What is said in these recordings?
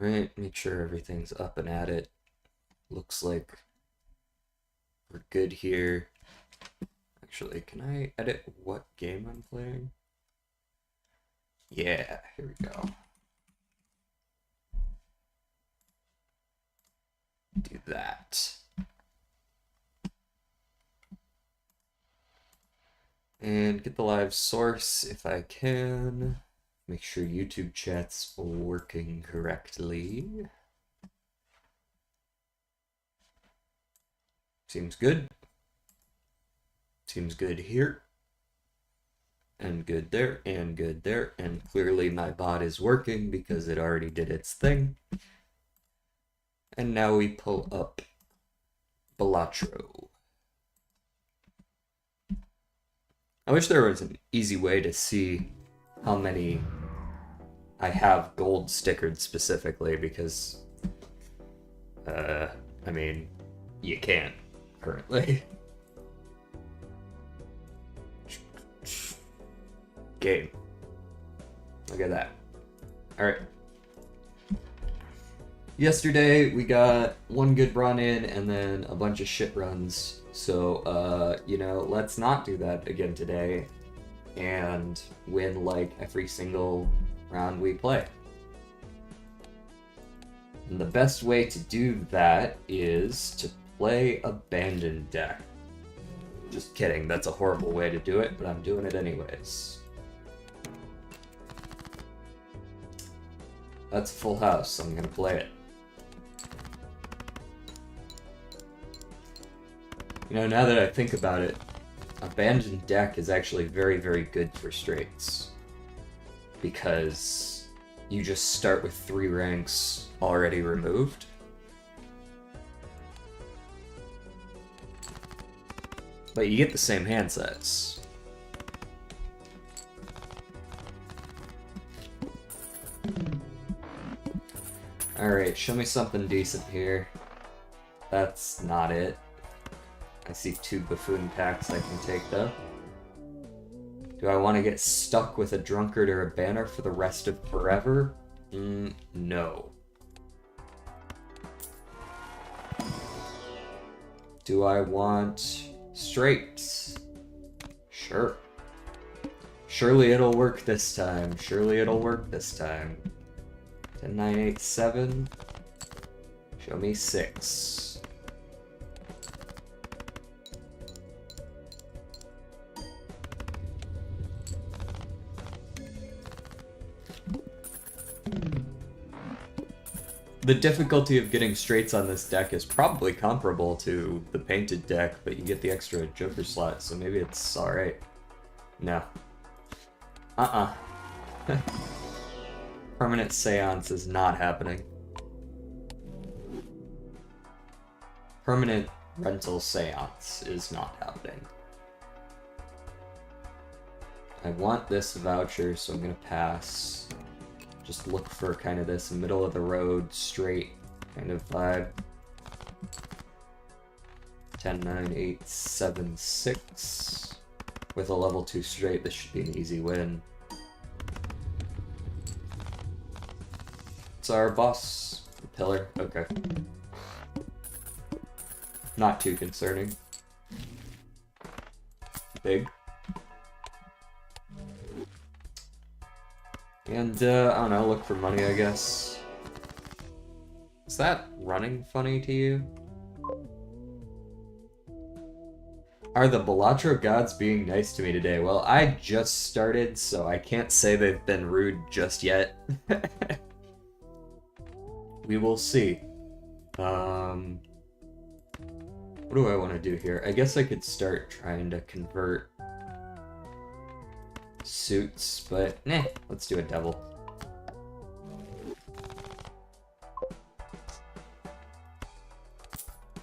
Right, make sure everything's up and at it. Looks like we're good here. Actually, can I edit what game I'm playing? Yeah, here we go. Do that. And get the live source if I can. Make sure YouTube chat's working correctly. Seems good. Seems good here. And good there, and good there. And clearly my bot is working because it already did its thing. And now we pull up Balatro. I wish there was an easy way to see how many I have gold stickered specifically, because, I mean, you can't currently. Game. Look at that. Alright. Yesterday, we got one good run in and then a bunch of shit runs. So, you know, let's not do that again today and win, like, every single round we play. And the best way to do that is to play Abandoned deck. Just kidding, that's a horrible way to do it, but I'm doing it anyways. That's Full House, so I'm gonna play it. You know, now that I think about it, Abandoned deck is actually very, very good for straights. Because you just start with 3 ranks already removed. But you get the same hand size. Alright, show me something decent here. That's not it. I see 2 buffoon packs I can take though. Do I want to get stuck with a drunkard or a banner for the rest of forever? No. Do I want straights? Sure. Surely it'll work this time. Surely it'll work this time. 10, 9, 8, 7. Show me 6. The difficulty of getting straights on this deck is probably comparable to the painted deck, but you get the extra Joker slot, so maybe it's alright. No. Permanent Seance is not happening. Permanent Rental Seance is not happening. I want this voucher, so I'm gonna pass. Just look for kind of this middle of the road, straight kind of vibe. 10, 9, 8, 7, 6. With a level 2 straight, this should be an easy win. It's our boss. The pillar. Okay. Not too concerning. Big. And, I don't know, look for money, I guess. Is that running funny to you? Are the Balatro gods being nice to me today? Well, I just started, so I can't say they've been rude just yet. We will see. What do I want to do here? I guess I could start trying to convert suits, but nah, let's do a devil.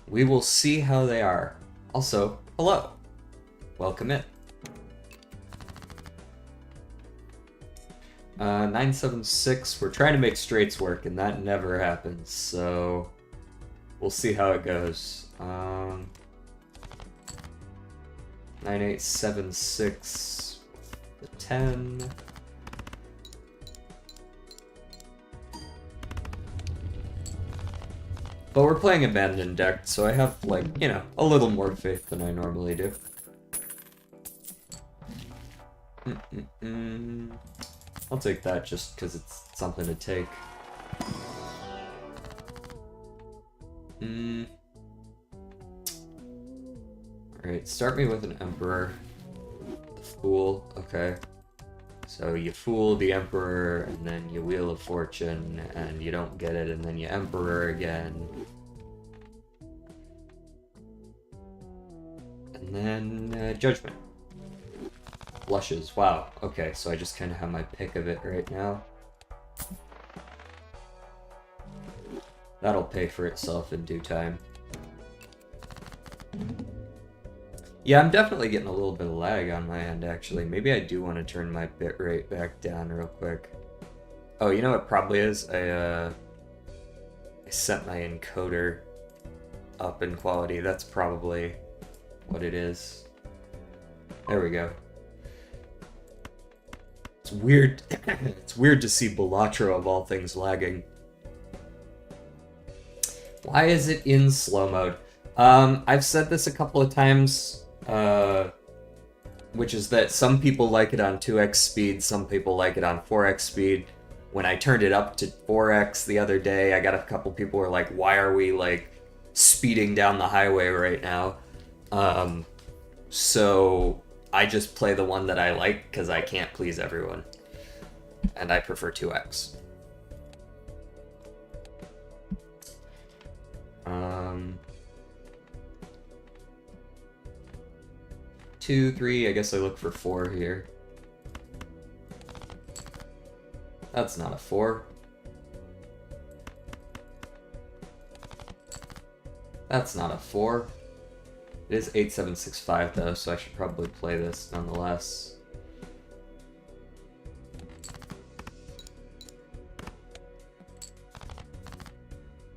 We will see how they are. Also, hello. Welcome in. 976, we're trying to make straights work, and that never happens, so we'll see how it goes. 9876, the 10. But we're playing Abandoned deck, so I have, like, you know, a little more faith than I normally do. I'll take that just because it's something to take. Alright, start me with an Emperor. The Fool, okay. So you Fool the Emperor, and then you Wheel of Fortune, and you don't get it, and then you Emperor again. And then Judgment. Blushes, wow. Okay, so I just kind of have my pick of it right now. That'll pay for itself in due time. Yeah, I'm definitely getting a little bit of lag on my end, actually. Maybe I do want to turn my bitrate back down real quick. Oh, you know what probably is? I set my encoder up in quality. That's probably what it is. There we go. It's weird. It's weird to see Balatro, of all things, lagging. Why is it in slow mode? I've said this a couple of times. Which is that some people like it on 2x speed, some people like it on 4x speed. When I turned it up to 4x the other day, I got a couple people who were like, why are we, like, speeding down the highway right now? So I just play the one that I like because I can't please everyone. And I prefer 2x. 2, 3, I guess I look for 4 here. That's not a 4. That's not a 4. It is 8765 though, so I should probably play this nonetheless.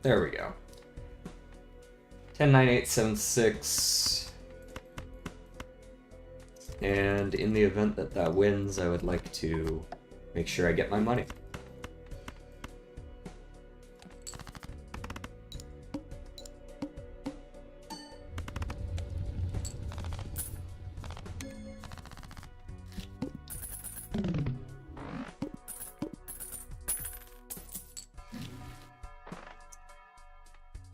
There we go. 10, 9, 8, 7, 6. And in the event that that wins, I would like to make sure I get my money.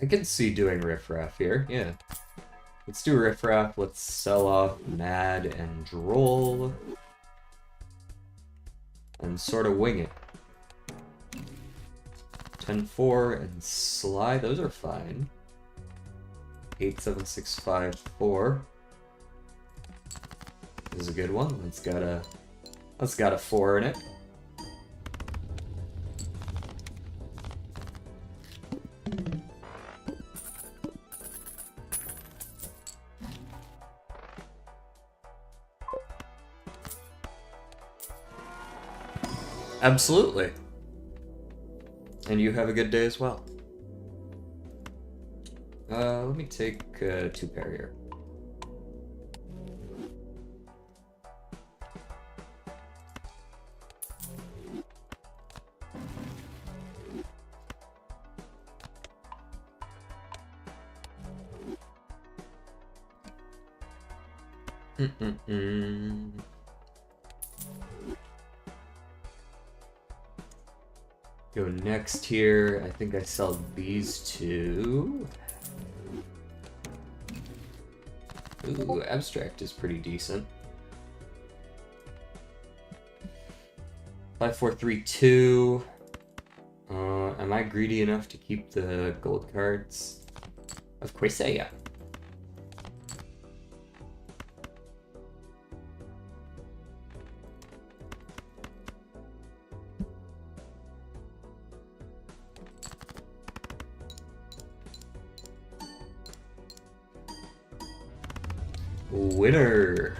I can see doing riffraff here, yeah. Let's do riffraff, let's sell off Mad and Droll. And sort of wing it. 10-4 and Sly, those are fine. 8-7-6-5-4. This is a good one. That's got a 4 in it. Absolutely. And you have a good day as well. Let me take 2 pair here. Go next here. I think I sell these 2. Ooh, abstract is pretty decent. 5, 4, 3, 2. Am I greedy enough to keep the gold cards? Of course I am. Winner.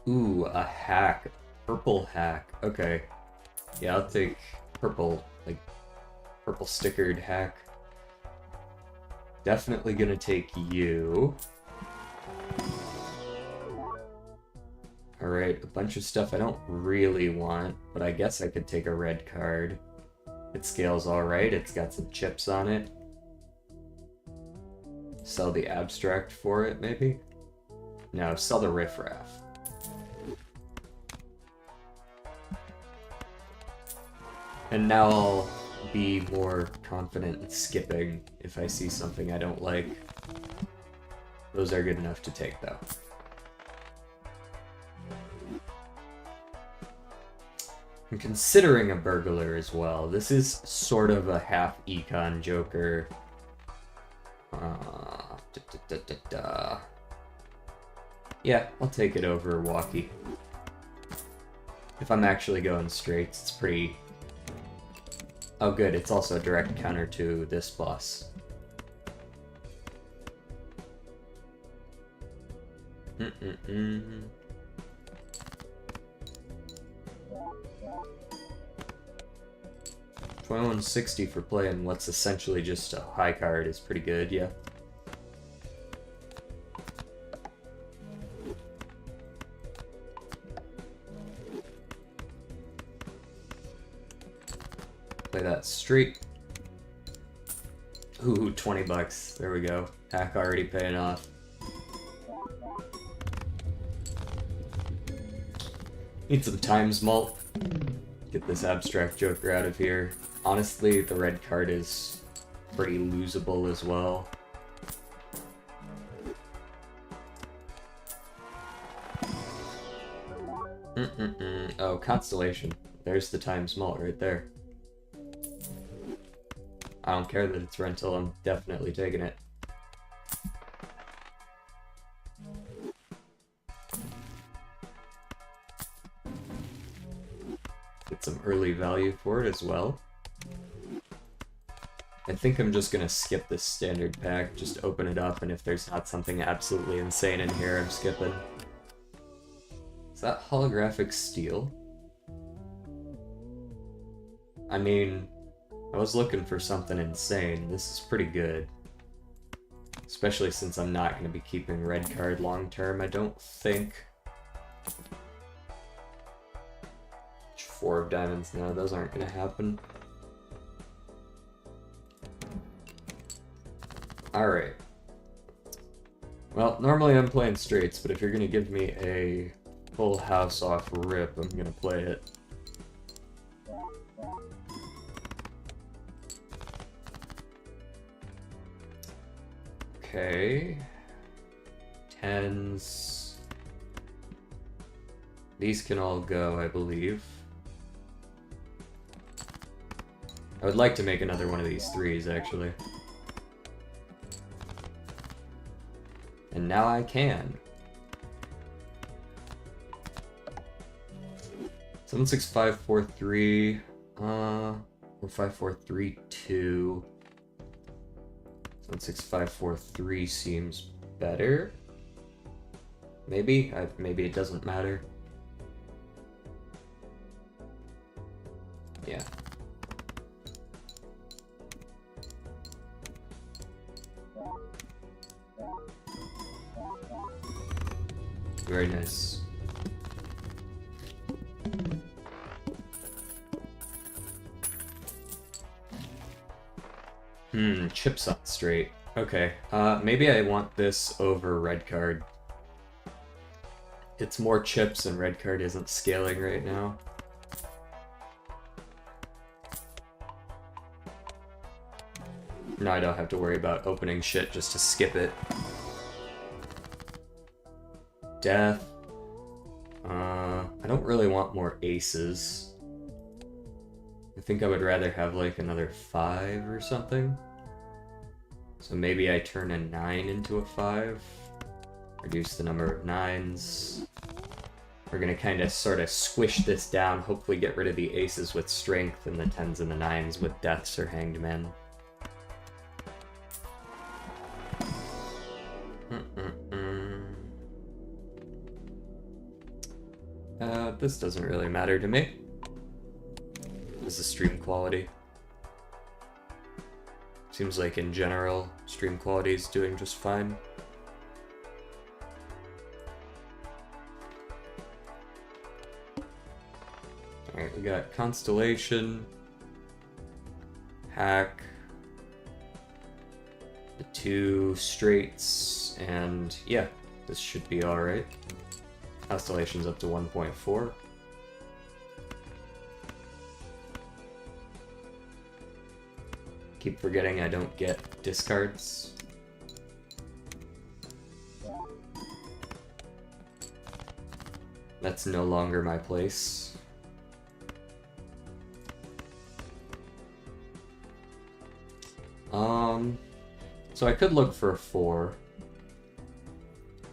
Ooh, a hack. Purple hack. Okay. Yeah, I'll take purple, like, purple stickered hack. Definitely gonna take you. Alright, a bunch of stuff I don't really want, but I guess I could take a red card. It scales alright, it's got some chips on it. Sell the abstract for it, maybe? No, sell the riffraff. And now I'll be more confident in skipping if I see something I don't like. Those are good enough to take, though. I'm considering a burglar as well. This is sort of a half econ joker. Yeah, I'll take it over walkie. If I'm actually going straights, it's pretty... Oh good, it's also a direct counter to this boss. $21.60 for playing what's essentially just a high card is pretty good, yeah. Play that straight. Ooh, 20 bucks. There we go. Hack already paying off. Need some times malt. Get this abstract joker out of here. Honestly, the red card is pretty losable as well. Oh, Constellation. There's the times malt right there. I don't care that it's rental, I'm definitely taking it. Get some early value for it as well. I think I'm just gonna skip this standard pack, just open it up, and if there's not something absolutely insane in here, I'm skipping. Is that holographic steel? I mean, I was looking for something insane. This is pretty good. Especially since I'm not going to be keeping red card long term, I don't think. 4 of diamonds, no, those aren't going to happen. Alright. Well, normally I'm playing straights, but if you're going to give me a full house off rip, I'm going to play it. Okay. Tens. These can all go, I believe. I would like to make another one of these threes, actually. And now I can. 76543, or 5432. 76543 seems better. Maybe? Maybe it doesn't matter. Yeah. Very nice. Chips up straight. Okay, maybe I want this over red card. It's more chips and red card isn't scaling right now. Now I don't have to worry about opening shit just to skip it. Death. I don't really want more aces. I think I would rather have like another 5 or something. So maybe I turn a 9 into a 5. Reduce the number of 9s. We're gonna kind of sort of squish this down, hopefully get rid of the aces with strength and the 10s and the 9s with deaths or hanged men. This doesn't really matter to me. This is stream quality. Seems like in general, stream quality is doing just fine. we got Constellation, Hack, the 2 straights, and yeah, this should be alright. Constellation's up to 1.4. Keep forgetting I don't get discards. That's no longer my place. So I could look for a 4.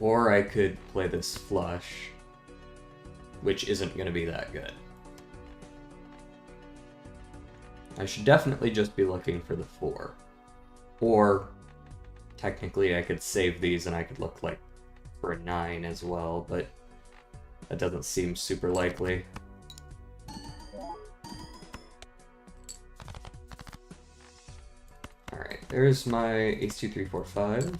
Or I could play this flush, which isn't going to be that good. I should definitely just be looking for the 4. Or, technically I could save these and I could look like for a 9 as well, but that doesn't seem super likely. Alright, there's my ace 2, 3, 4, 5.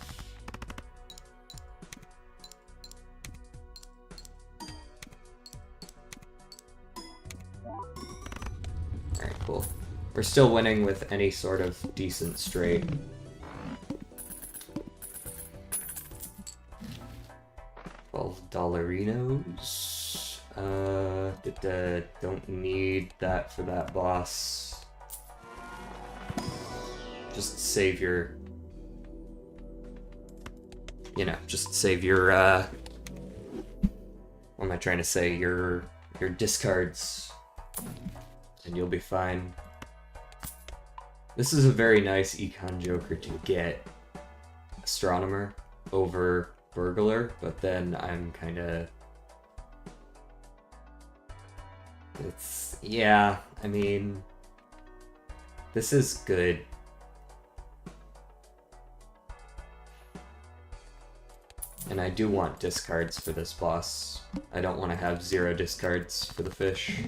Alright, cool. We're still winning with any sort of decent straight. $12. Don't need that for that boss. Just save your... You know, just save your, what am I trying to say? Your discards. And you'll be fine. This is a very nice econ joker to get Astronomer over Burglar, but then I'm kinda... It's... yeah, I mean... This is good. And I do want discards for this boss. I don't want to have 0 discards for the fish.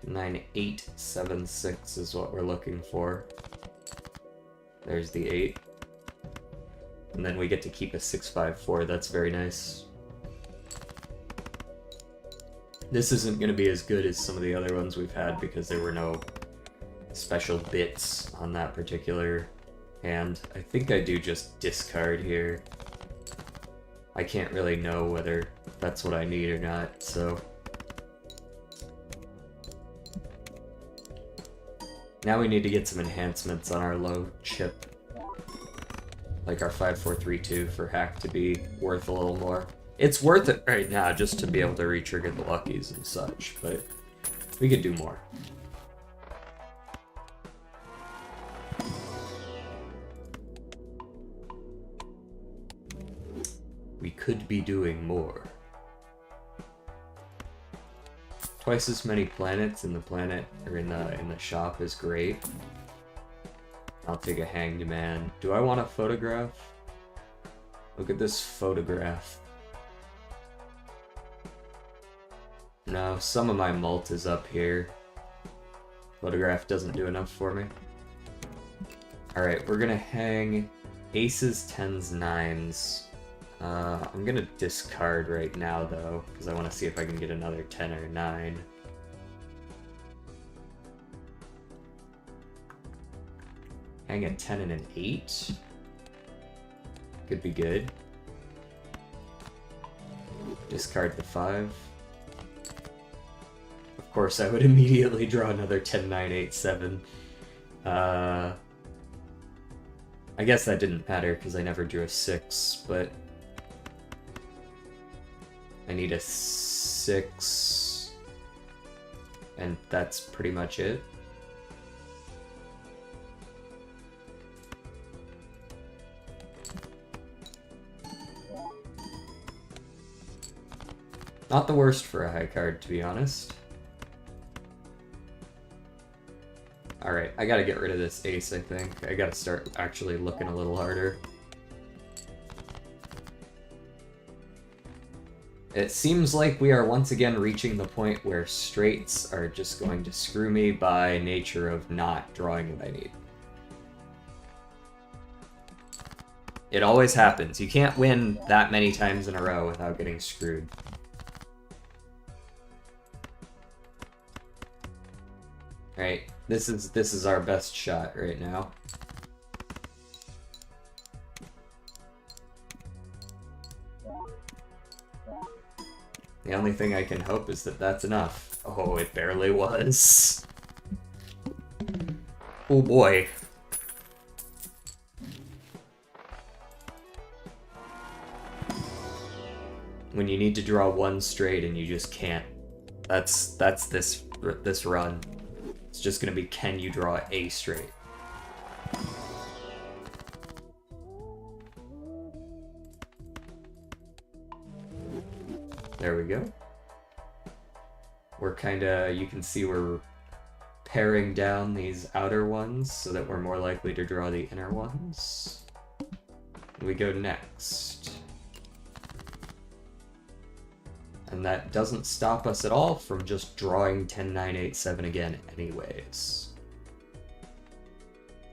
Nine, 8, 7, 6 is what we're looking for. There's the 8. And then we get to keep a 6, 5, 4. That's very nice. This isn't going to be as good as some of the other ones we've had because there were no special bits on that particular hand. I think I do just discard here. I can't really know whether that's what I need or not, so... Now we need to get some enhancements on our low chip. Like our 5, 4, 3, 2 for hack to be worth a little more. It's worth it right now just to be able to re-trigger the luckies and such, but we could do more. We could be doing more. Twice as many planets in the planet, or in the shop is great. I'll take a hanged man. Do I want a photograph? Look at this photograph. No, some of my mult is up here. Photograph doesn't do enough for me. Alright, we're gonna hang aces, 10s, 9s. I'm gonna discard right now though, because I want to see if I can get another 10 or 9. Hang a 10 and an 8. Could be good. Discard the 5. Of course, I would immediately draw another 10, 9, 8, 7. I guess that didn't matter because I never drew a 6, but I need a 6, and that's pretty much it. Not the worst for a high card, to be honest. Alright, I gotta get rid of this ace, I think. I gotta start actually looking a little harder. It seems like we are once again reaching the point where straights are just going to screw me by nature of not drawing what I need. It always happens. You can't win that many times in a row without getting screwed. Right, this is our best shot right now. The only thing I can hope is that that's enough. Oh, it barely was. Oh boy. When you need to draw one straight and you just can't. That's this run. It's just gonna be, can you draw a straight? There we go. We're kinda, you can see we're paring down these outer ones so that we're more likely to draw the inner ones. We go next. And that doesn't stop us at all from just drawing 10, 9, 8, 7 again anyways.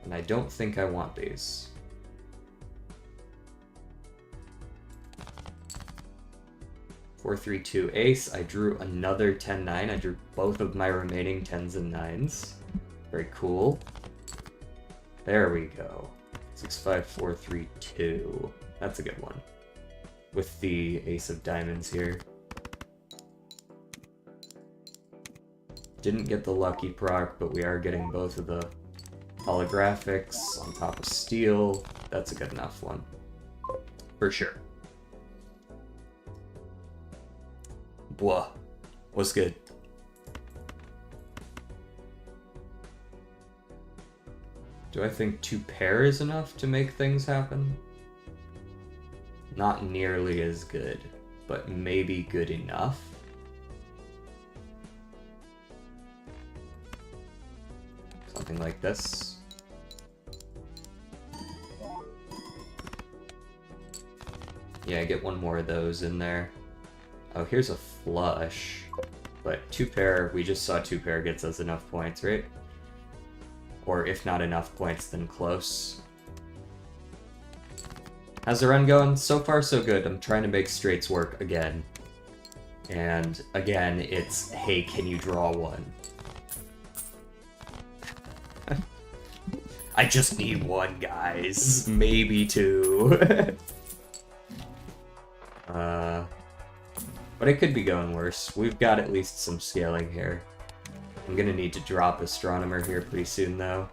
And I don't think I want these. Four, 3, 2, ace. I drew another 10, 9. I drew both of my remaining 10s and 9s. Very cool. There we go. 6, 5, 4, 3, 2. That's a good one. With the ace of diamonds here. Didn't get the lucky proc, but we are getting both of the holographics on top of steel. That's a good enough one. For sure. Blah. What's good? Do I think 2 pair is enough to make things happen? Not nearly as good, but maybe good enough. Something like this. Yeah, get one more of those in there. Oh, here's a flush. But 2 pair, we just saw 2 pair gets us enough points, right? Or if not enough points, then close. How's the run going? So far, so good. I'm trying to make straights work again. And again, it's, hey, can you draw one? I just need one, guys. Maybe 2. But it could be going worse. We've got at least some scaling here. I'm gonna need to drop Astronomer here pretty soon, though.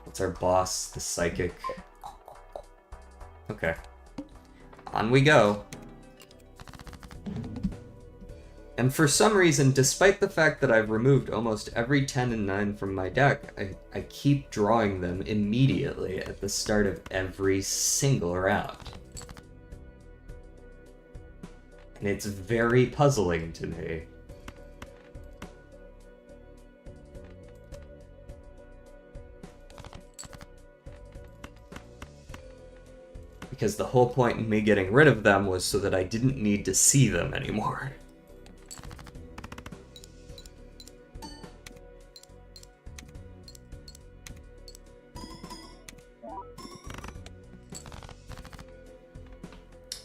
What's our boss? The Psychic. Okay. On we go. And for some reason, despite the fact that I've removed almost every 10 and 9 from my deck, I keep drawing them immediately at the start of every single round. And it's very puzzling to me. Because the whole point in me getting rid of them was so that I didn't need to see them anymore.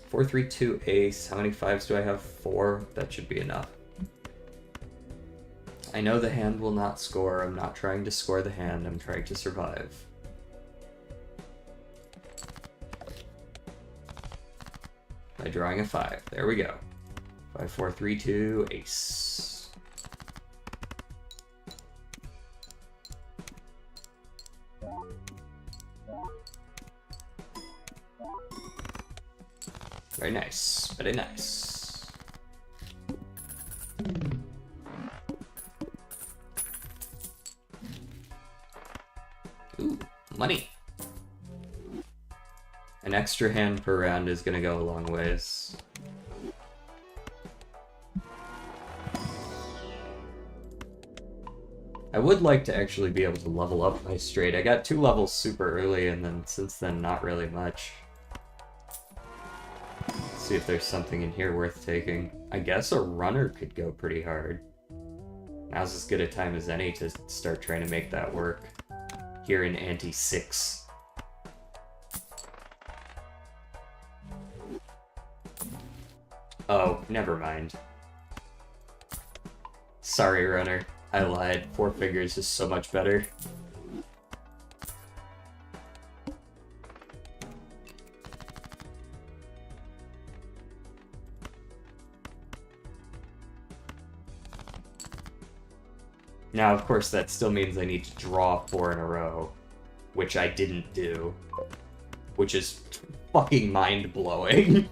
Four, 3, 2, ace. How many 5s do I have? 4. That should be enough. I know the hand will not score. I'm not trying to score the hand. I'm trying to survive. By drawing a 5. There we go. 5, 4, 3, 2, ace. Very nice. Very nice. Ooh, money. An extra hand per round is gonna go a long ways. I would like to actually be able to level up my straight. I got 2 levels super early, and then since then, not really much. See if there's something in here worth taking. I guess a runner could go pretty hard. Now's as good a time as any to start trying to make that work. Here in ante 6. Oh, never mind. Sorry, runner. I lied. 4 figures is so much better. Now, of course, that still means I need to draw 4 in a row, which I didn't do, which is fucking mind-blowing.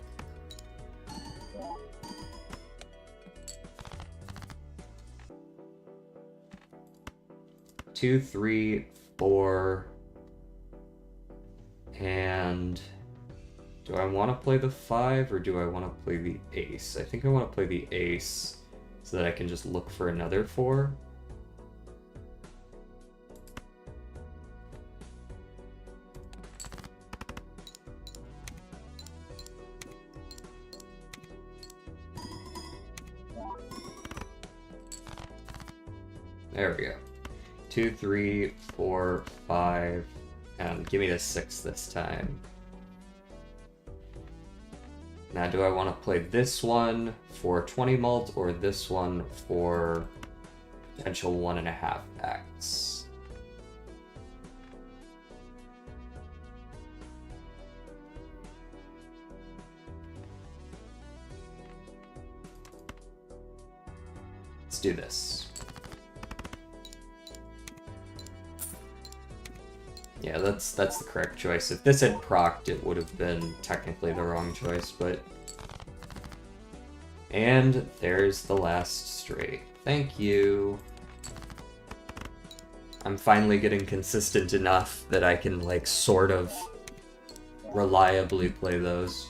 Two, 3, 4, and do I want to play the 5 or do I want to play the ace? I think I want to play the ace so that I can just look for another 4. There we go. 2, 3, 4, 5, and give me the 6 this time. Now, do I want to play this one for 20 mult or this one for potential 1.5 packs? Let's do this. Yeah, that's the correct choice. If this had procced, it would have been technically the wrong choice, but... And there's the last straight. Thank you. I'm finally getting consistent enough that I can, like, sort of reliably play those.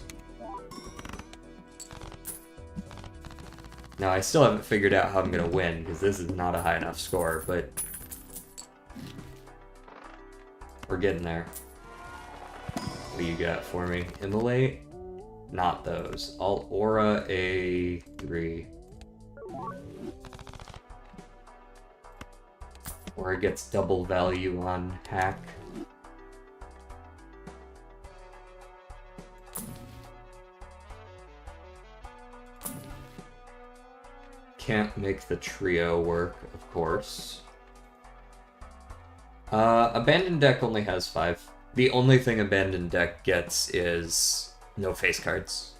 Now, I still haven't figured out how I'm gonna win, because this is not a high enough score, but... We're getting there. What do you got for me? Immolate? Not those. I'll Aura a 3. Or it gets double value on hack. Can't make the trio work, of course. Abandoned deck only has 5. The only thing Abandoned deck gets is no face cards.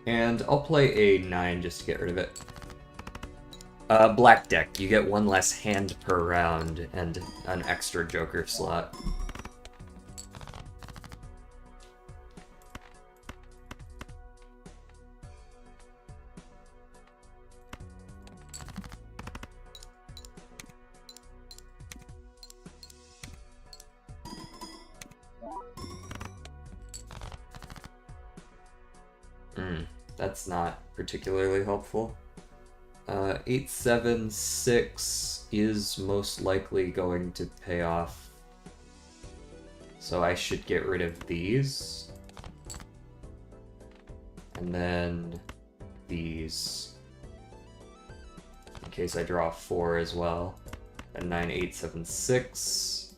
And I'll play a 9 just to get rid of it. Black deck, you get 1 less hand per round and an extra Joker slot. That's not particularly helpful. 876 is most likely going to pay off. So I should get rid of these. And then these. In case I draw 4 as well. And 9876.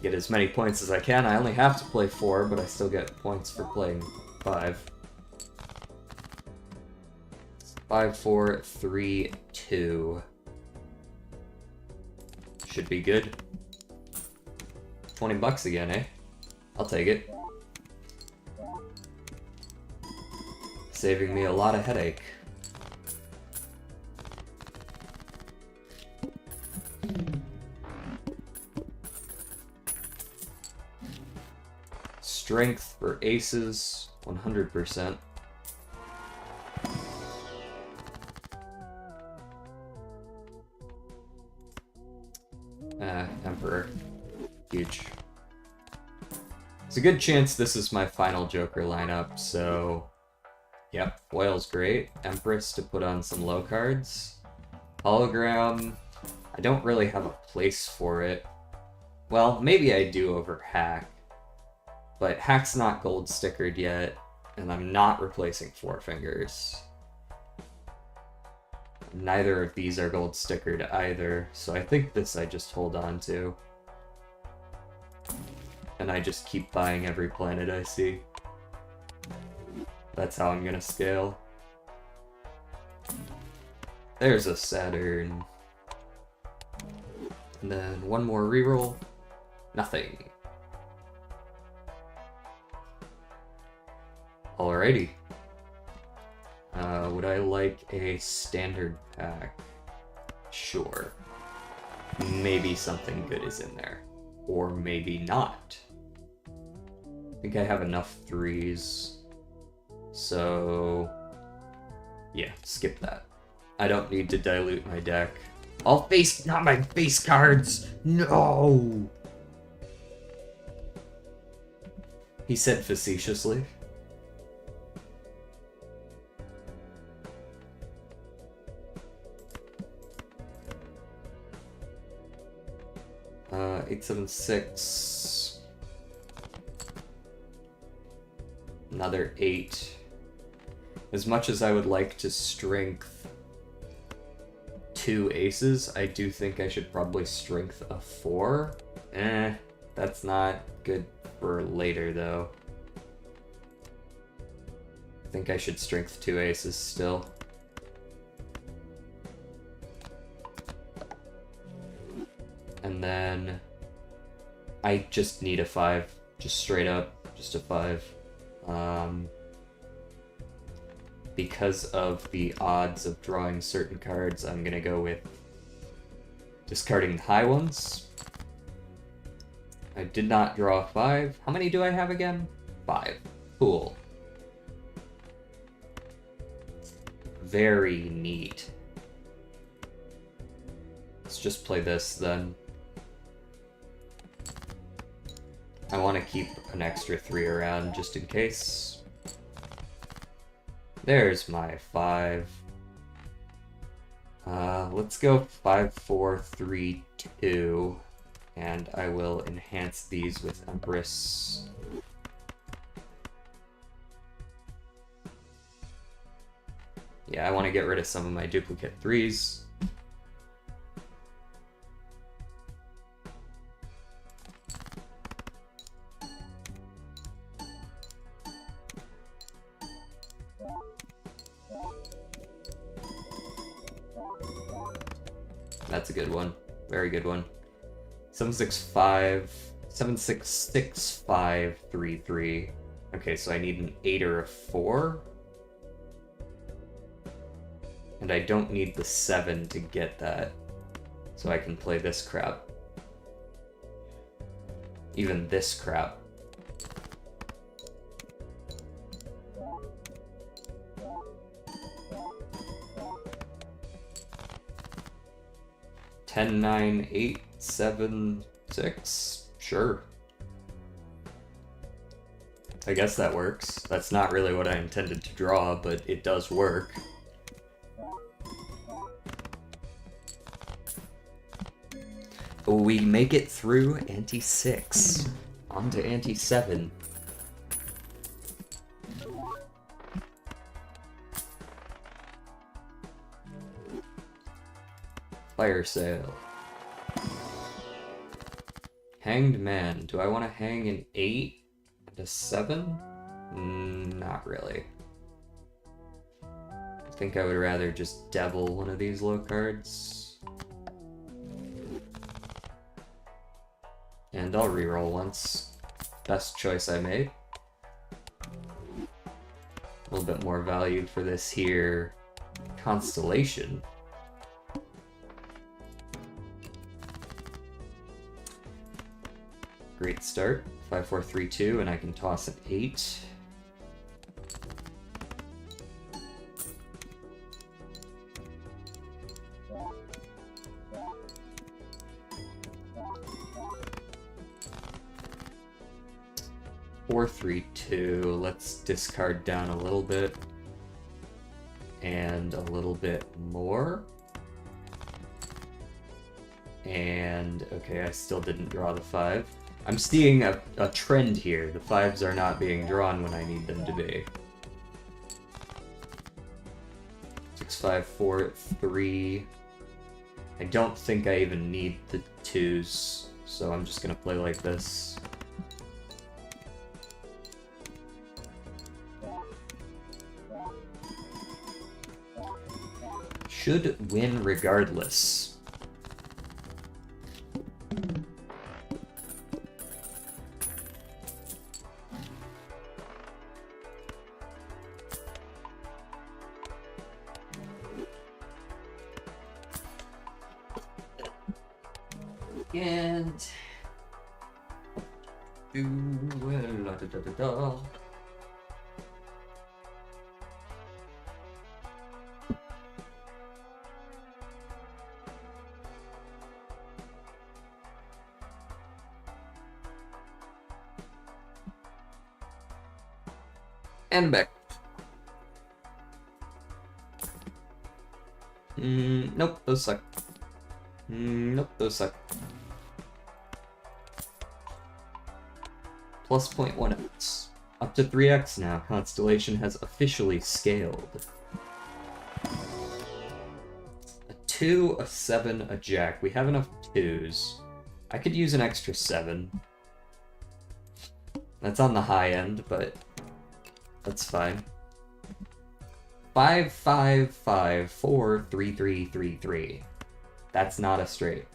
Get as many points as I can. I only have to play 4, but I still get points for playing 5. 5, 4, 3, 2. Should be good. $20 again, eh? I'll take it. Saving me a lot of headache. Strength for aces, 100%. Emperor. Huge. It's a good chance this is my final Joker lineup, so... Yep, foil's great. Empress to put on some low cards. Hologram, I don't really have a place for it. Well, maybe I do over Hack, but Hack's not gold stickered yet, and I'm not replacing Four Fingers. Neither of these are gold stickered either, so I think this I just hold on to. And I just keep buying every planet I see. That's how I'm gonna scale. There's a Saturn. And then one more reroll. Nothing. Alrighty. Would I like a standard pack? Sure. Maybe something good is in there. Or maybe not. I think I have enough threes. So... yeah, skip that. I don't need to dilute my deck. All face, not my face cards! No! He said facetiously. Uh, 876. Another 8. As much as I would like to strength 2 aces, I do think I should probably strength a 4. That's not good for later though. I think I should strength 2 aces still. And then I just need a 5, just straight up, just a 5. Because of the odds of drawing certain cards, I'm gonna go with discarding the high ones. I did not draw a 5. How many do I have again? 5. Cool. Very neat. Let's just play this then. I want to keep an extra 3 around just in case. There's my 5. Let's go 5, 4, 3, 2. And I will enhance these with Empress. Yeah, I want to get rid of some of my duplicate 3s. That's a good one. Very good one. 765, 76653. Okay, so I need an 8 or a 4. And I don't need the 7 to get that. So I can play this crap. Even this crap. Ten, 9, 8, 7, 6. Sure. I guess that works. That's not really what I intended to draw, but it does work. We make it through ante 6. On to ante 7. Fire sale. Hanged Man. Do I want to hang an 8 and a 7? Not really. I think I would rather just devil one of these low cards. And I'll reroll once. Best choice I made. A little bit more value for this here Constellation. Great start. 5, 4, 3, 2, and I can toss an 8. Four, 3, 2. Let's discard down a little bit. And a little bit more. And, okay, I still didn't draw the 5. I'm seeing a trend here. The 5s are not being drawn when I need them to be. 6, 5, 4, 3. I don't think I even need the 2s, so I'm just gonna play like this. Should win regardless. And da, da, da, da, da. And back. Nope, those suck. Nope, those suck. Plus 0.1x. Up to 3x now. Constellation has officially scaled. A 2, a 7, a jack. We have enough 2s. I could use an extra 7. That's on the high end, but that's fine. 5, 5, 5, 4, 3, 3, 3, 3. That's not a straight.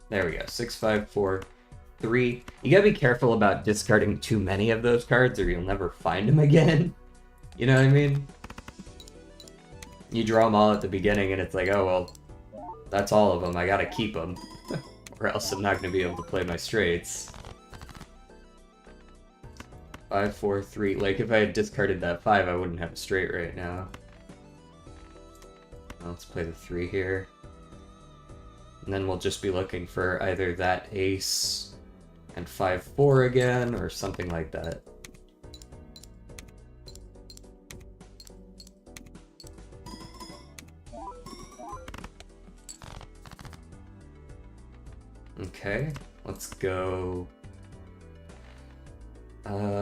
There we go. 6, 5, 4, 3. You gotta be careful about discarding too many of those cards or you'll never find them again. You know what I mean? You draw them all at the beginning and it's like, oh well, that's all of them. I gotta keep them. Or else I'm not gonna be able to play my straights. 5, 4, 3. Like, if I had discarded that 5, I wouldn't have a straight right now. Let's play the 3 here. And then we'll just be looking for either that ace and 5, 4 again, or something like that. Okay, let's go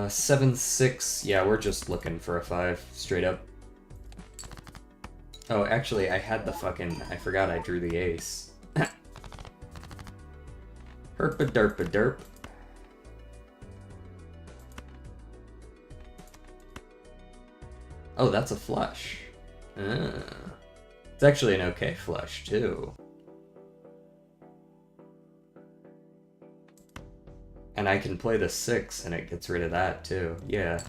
7, 6. Yeah, we're just looking for a 5, straight up. Oh, actually, I had the fucking... I forgot I drew the ace. Herpa-derpa-derp. Oh, that's a flush. It's actually an okay flush, too. And I can play the 6, and it gets rid of that, too. Yeah.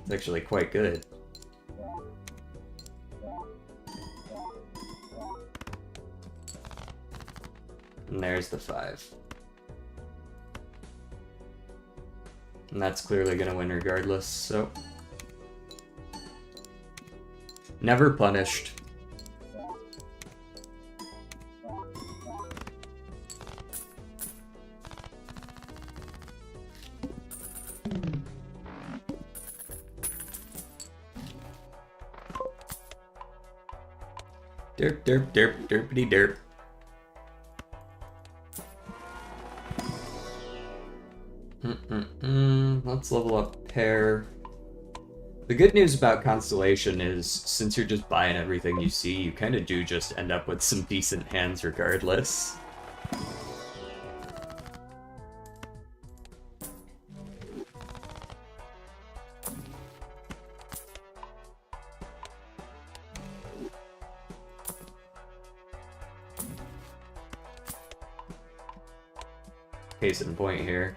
It's actually quite good. And there's the 5. And that's clearly gonna win regardless, so... Never punished. Derp, derp, derp, derpity derp. Let's level up pair. The good news about Constellation is, since you're just buying everything you see, you kind of do just end up with some decent hands regardless. Case in point here.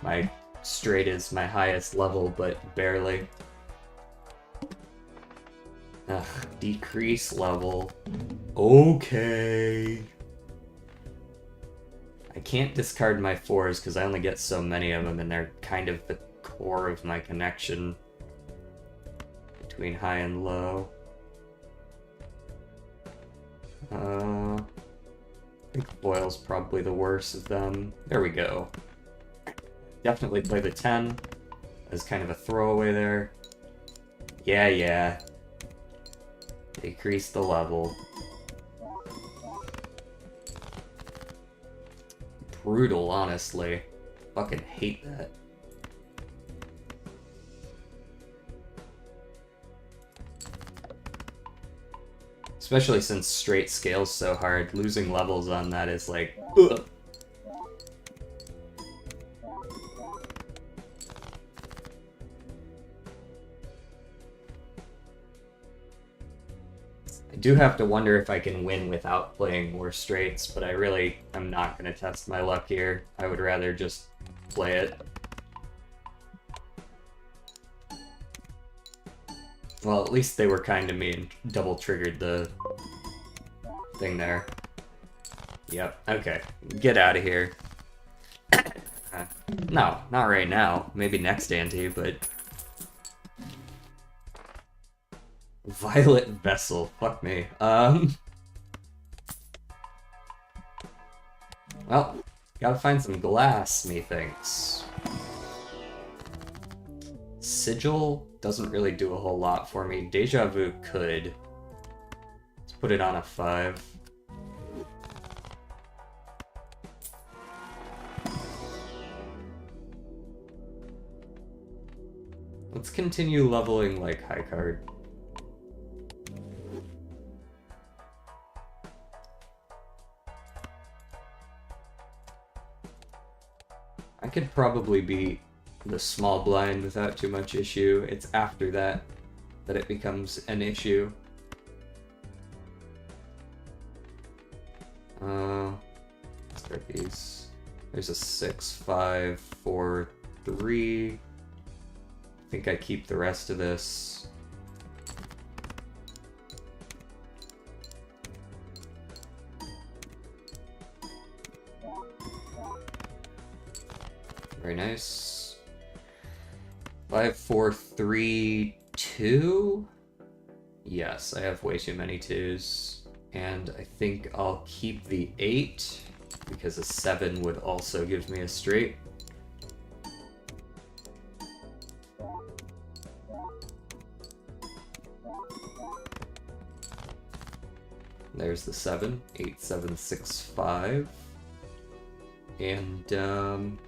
My straight is my highest level, but barely. Ugh, decrease level. Okay. I can't discard my 4s because I only get so many of them, and they're kind of the core of my connection between high and low. I think foil's probably the worst of them. There we go. Definitely play the 10. as kind of a throwaway there. Yeah. Decrease the level. Brutal, honestly. Fucking hate that. Especially since straight scale's so hard, losing levels on that is like, ugh. I do have to wonder if I can win without playing more straights, but I really am not going to test my luck here. I would rather just play it. Well, at least they were kind to me and double triggered the thing there. Yep, okay. Get out of here. No, not right now. Maybe next ante, but... Violet Vessel. Fuck me. Well, gotta find some glass, methinks. Sigil doesn't really do a whole lot for me. Deja Vu could. Let's put it on a 5. Let's continue leveling like high card. I could probably beat the small blind without too much issue. It's after that that it becomes an issue. Let's start these. There's a 6, 5, 4, 3. I think I keep the rest of this. Very nice. 5, 4, 3, 2? Yes, I have way too many 2s. And I think I'll keep the 8, because a 7 would also give me a straight. There's the 7. 8, 7, 6, 5. And,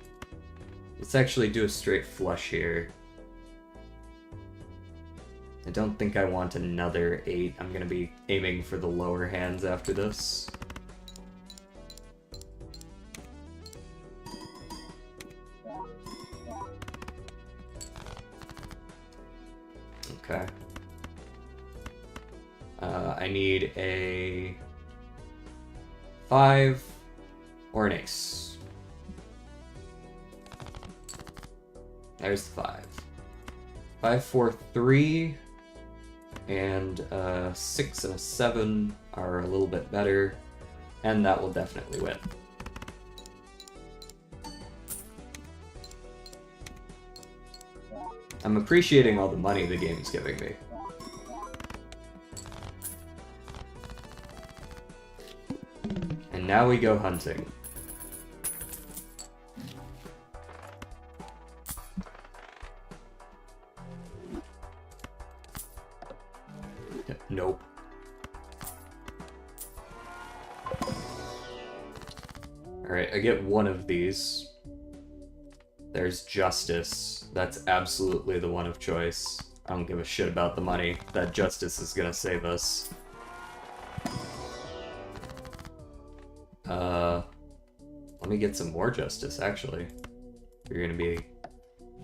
let's actually do a straight flush here. I don't think I want another 8. I'm gonna be aiming for the lower hands after this. Okay. I need a 5 or an ace. There's the 5. 5, 4, 3, and a 6 and a 7 are a little bit better, and that will definitely win. I'm appreciating all the money the game's giving me. And now we go hunting. Nope. Alright, I get one of these. There's Justice. That's absolutely the one of choice. I don't give a shit about the money. That Justice is gonna save us. Let me get some more Justice, actually. You're gonna be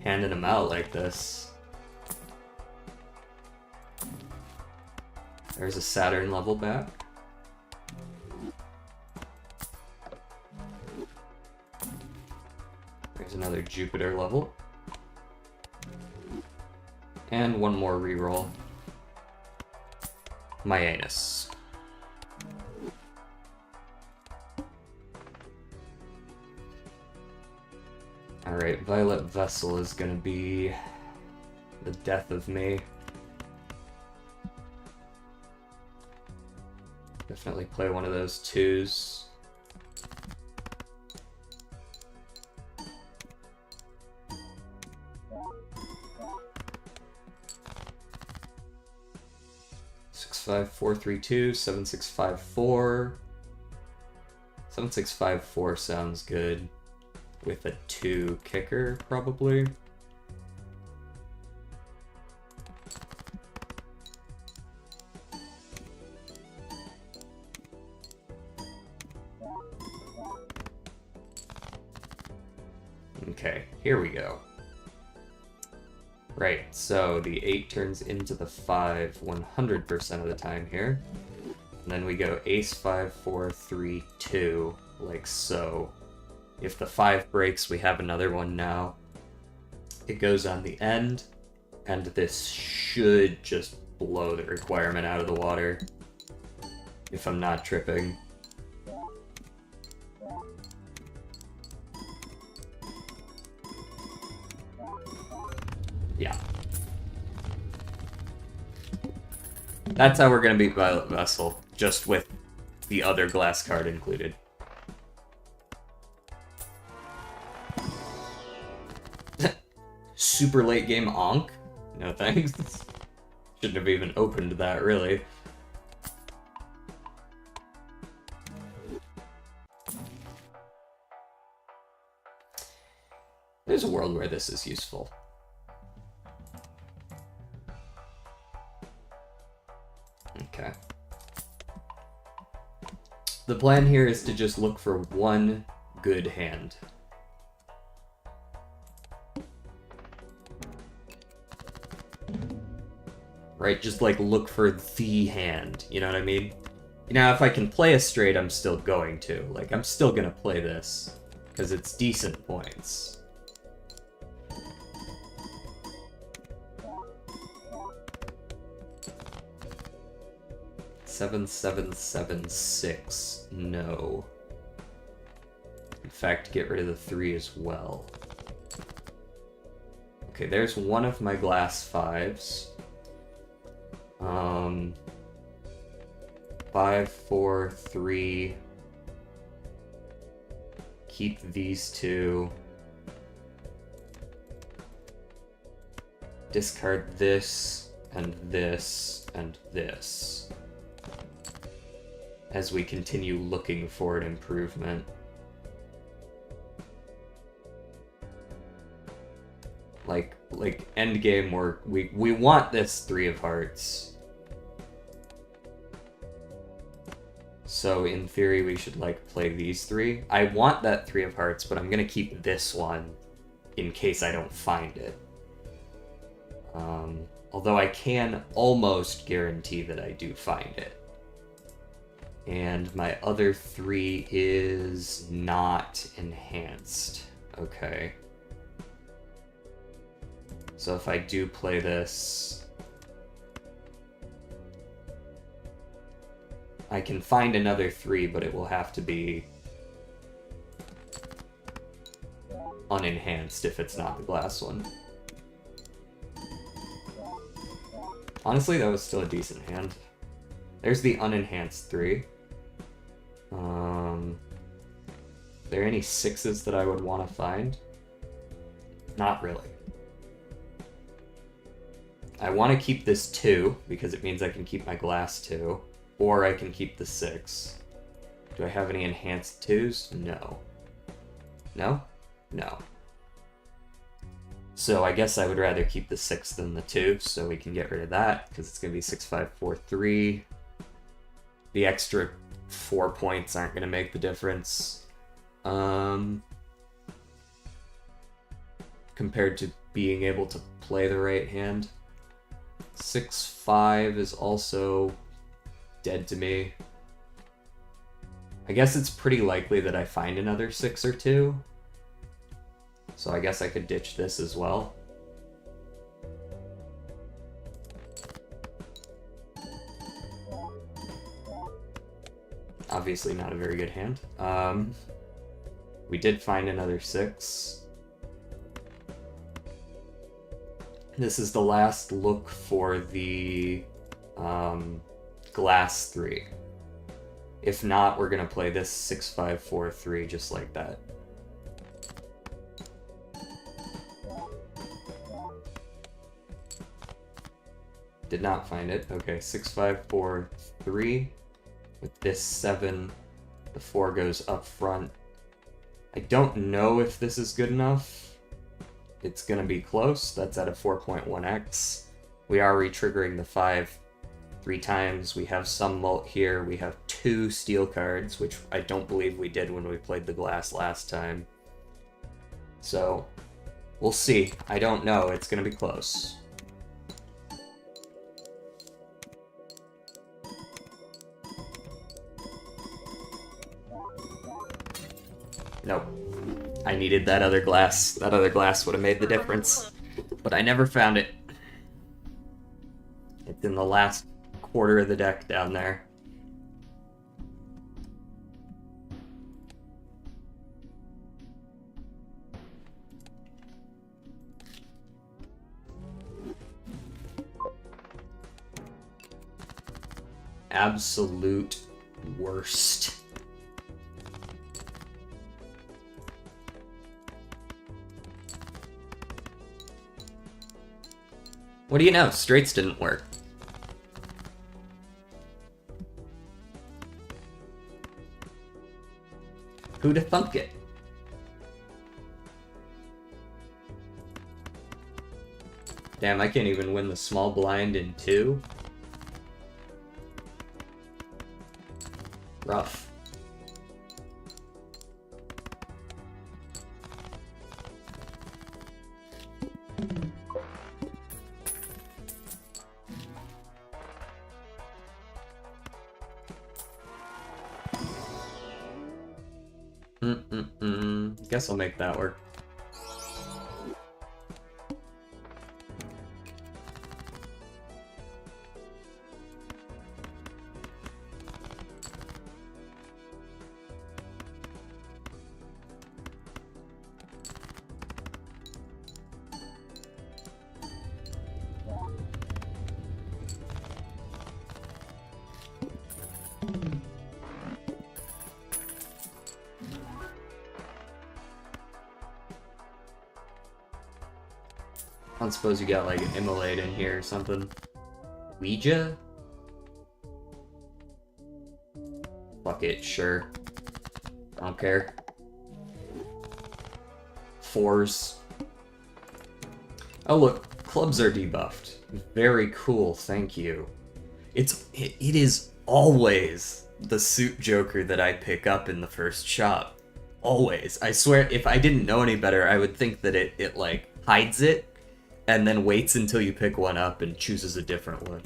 handing them out like this. There's a Saturn level back. There's another Jupiter level. And one more reroll. My anus. Alright, Violet Vessel is gonna be the death of me. Definitely play one of those 2s. 65432, 7654. 7654 sounds good. With a 2 kicker, probably. Okay, here we go. Right, so the 8 turns into the 5 100% of the time here. And then we go ace 5, 4, 3, 2, like so. If the 5 breaks, we have another one now. It goes on the end, and this should just blow the requirement out of the water, if I'm not tripping. Yeah. That's how we're gonna beat Violet Vessel, just with the other glass card included. Super late game Onk? No thanks. Shouldn't have even opened that, really. There's a world where this is useful. Okay. The plan here is to just look for one good hand. Right, just like look for the hand, you know what I mean? Now, if I can play a straight, I'm still going to. Like, I'm still gonna play this, because it's decent points. Seven, 7, 7, 6. No. In fact, get rid of the 3 as well. Okay, there's one of my glass 5s. 5, 4, 3. Keep these 2. Discard this, and this, and this. As we continue looking for an improvement. Like endgame work, we want this 3 of hearts. So in theory we should like play these 3. I want that 3 of hearts, but I'm gonna keep this one in case I don't find it. Although I can almost guarantee that I do find it. And my other 3 is not enhanced. Okay. So if I do play this, I can find another 3, but it will have to be unenhanced if it's not the glass one. Honestly, that was still a decent hand. There's the unenhanced 3. Are there any 6s that I would want to find? Not really. I want to keep this 2, because it means I can keep my glass 2. Or I can keep the 6. Do I have any enhanced 2s? No. No? No. So I guess I would rather keep the 6 than the 2, so we can get rid of that, because it's going to be 6, 5, 4, 3. The extra 4 points aren't going to make the difference. Compared to being able to play the right hand. 6, 5 is also dead to me. I guess it's pretty likely that I find another 6 or 2. So I guess I could ditch this as well. Obviously not a very good hand. We did find another 6. This is the last look for the glass 3. If not, we're gonna play this 6, 5, 4, 3 just like that. Did not find it. Okay, 6, 5, 4, 3. With this 7, the 4 goes up front. I don't know if this is good enough. It's gonna be close. That's at a 4.1x. We are re-triggering the 5 3 times. We have some mult here. We have 2 steel cards, which I don't believe we did when we played the glass last time. So, we'll see. I don't know. It's gonna be close. Nope. I needed that other glass. That other glass would have made the difference. But I never found it. It's in the last quarter of the deck down there. Absolute worst. What do you know? Straights didn't work. Who'da thunk it? Damn, I can't even win the small blind in 2. Rough. Guess I'll make that work. I don't suppose you got like an immolate in here or something. Ouija? Fuck it, sure. I don't care. 4s. Oh look, clubs are debuffed. Very cool, thank you. It is always the suit joker that I pick up in the first shop. Always. I swear, if I didn't know any better, I would think that it like hides it and then waits until you pick one up and chooses a different one.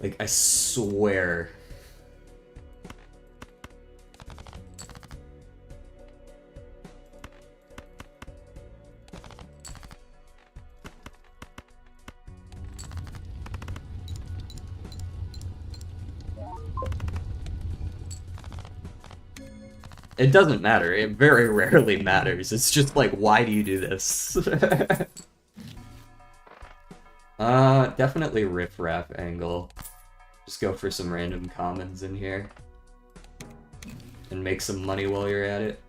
Like, I swear. It doesn't matter. It very rarely matters. It's just like, why do you do this? Definitely riff-raff angle. Just go for some random commons in here. And make some money while you're at it.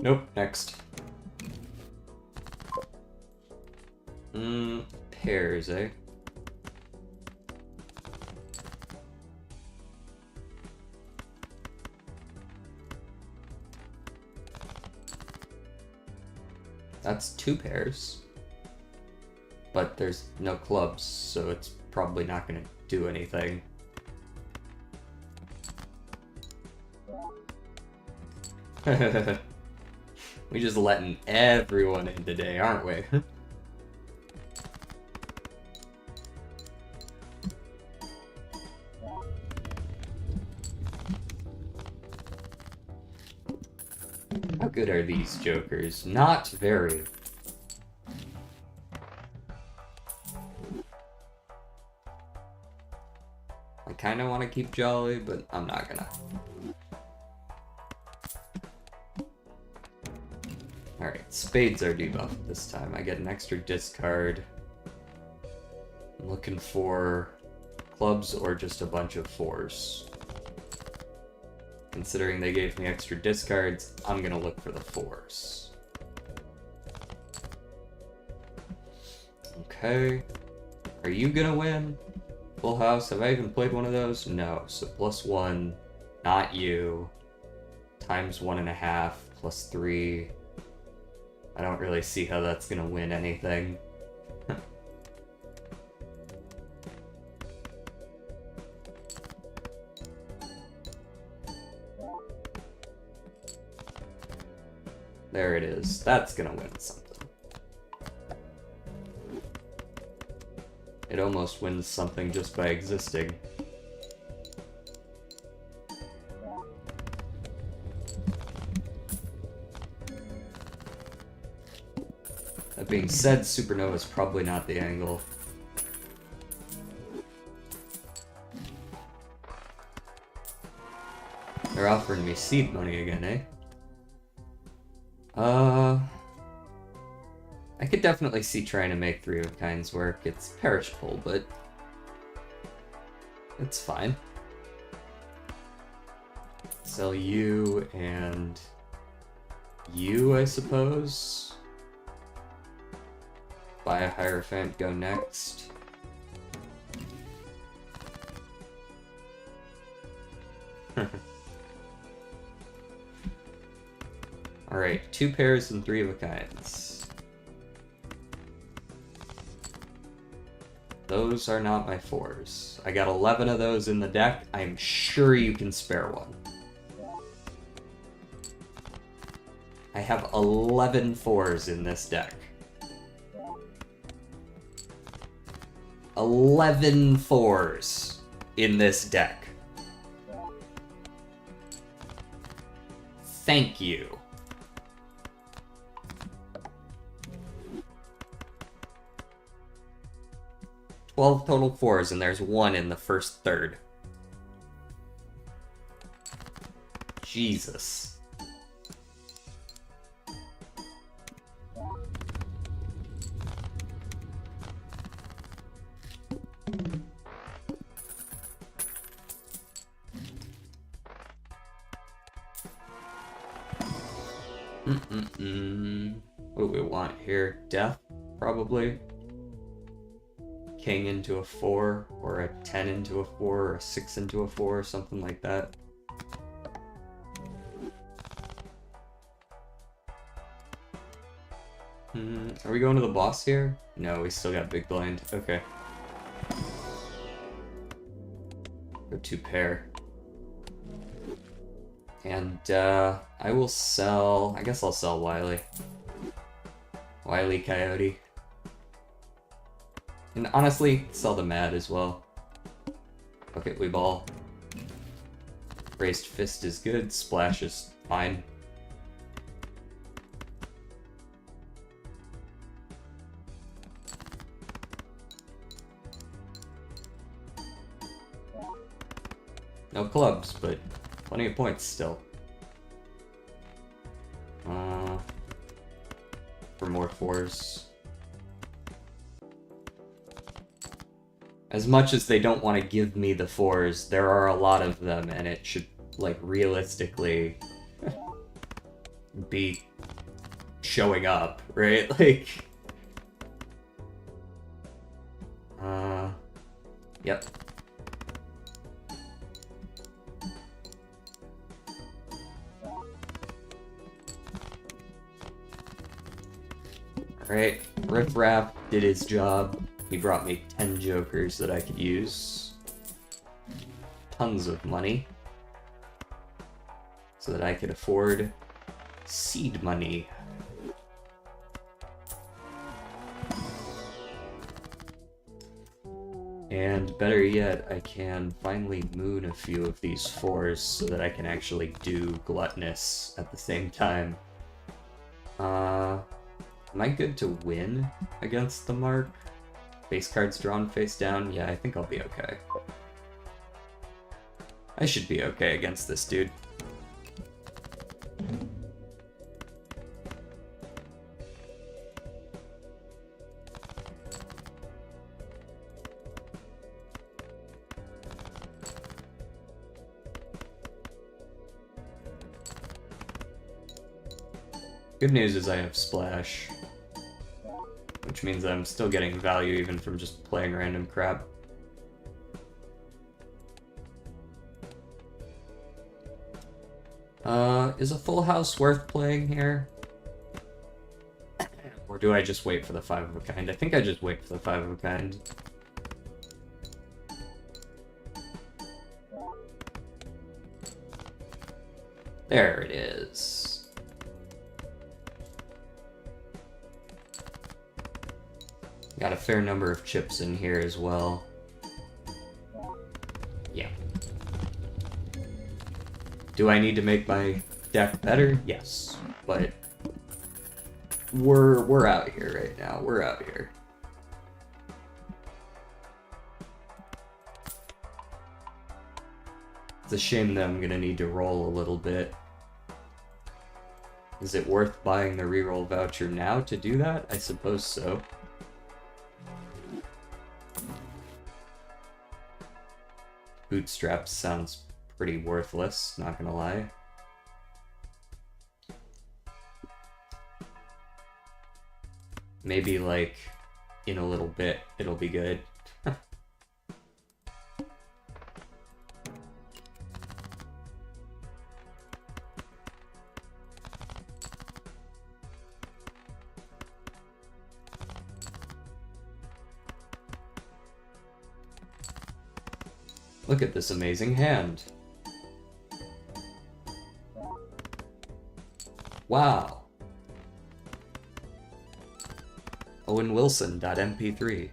Nope, next. Pairs, eh? That's 2 pairs. But there's no clubs, so it's probably not gonna do anything. We just letting everyone in today, aren't we? How good are these jokers? Not very. I kind of want to keep Jolly, but I'm not gonna. Alright, spades are debuffed this time. I get an extra discard. I'm looking for clubs or just a bunch of fours. Considering they gave me extra discards, I'm gonna look for the fours. Okay. Are you gonna win? Full house? Have I even played one of those? No. So +1, not you. Times 1.5, +3. I don't really see how that's gonna win anything. There it is. That's gonna win something. It almost wins something just by existing. That being said, Supernova is probably not the angle. They're offering me seed money again, eh? I could definitely see trying to make 3 of Kinds work. It's perishable, but it's fine. Sell you and you, I suppose. Buy a Hierophant, go next. Alright, 2 pairs and 3 of a kinds. Those are not my 4s. I got 11 of those in the deck. I'm sure you can spare one. I have 11 4s in this deck. 11 4s in this deck. Thank you. 12 total 4s, and there's 1 in the first third. Jesus. What do we want here? Death, probably. King into a 4, or a 10 into a 4, or a 6 into a 4, or something like that. Are we going to the boss here? No, we still got big blind. Okay. Go 2 pair. And, I will sell... I guess I'll sell Wily. Wily Coyote. And honestly, sell the Mad as well. Bucket we ball. Raised Fist is good, Splash is fine. No clubs, but plenty of points still. For more 4s. As much as they don't want to give me the 4s, there are a lot of them, and it should, like, realistically be showing up, right? Like, yep. Alright, Riff Raff did his job. He brought me 10 jokers that I could use. Tons of money. So that I could afford seed money. And better yet, I can finally moon a few of these 4s so that I can actually do Gluttonous at the same time. Am I good to win against the Mark? Face cards drawn face down? Yeah, I think I'll be okay. I should be okay against this dude. Good news is I have Splash, which means I'm still getting value even from just playing random crap. Is a full house worth playing here? Or do I just wait for the 5 of a kind? I think I just wait for the 5 of a kind. There it is. Got a fair number of chips in here as well. Yeah. Do I need to make my deck better? Yes. But we're out here right now. We're out here. It's a shame that I'm gonna need to roll a little bit. Is it worth buying the reroll voucher now to do that? I suppose so. Bootstraps sounds pretty worthless, not gonna lie. Maybe, like, in a little bit, it'll be good. Look at this amazing hand. Wow. OwenWilson.mp3.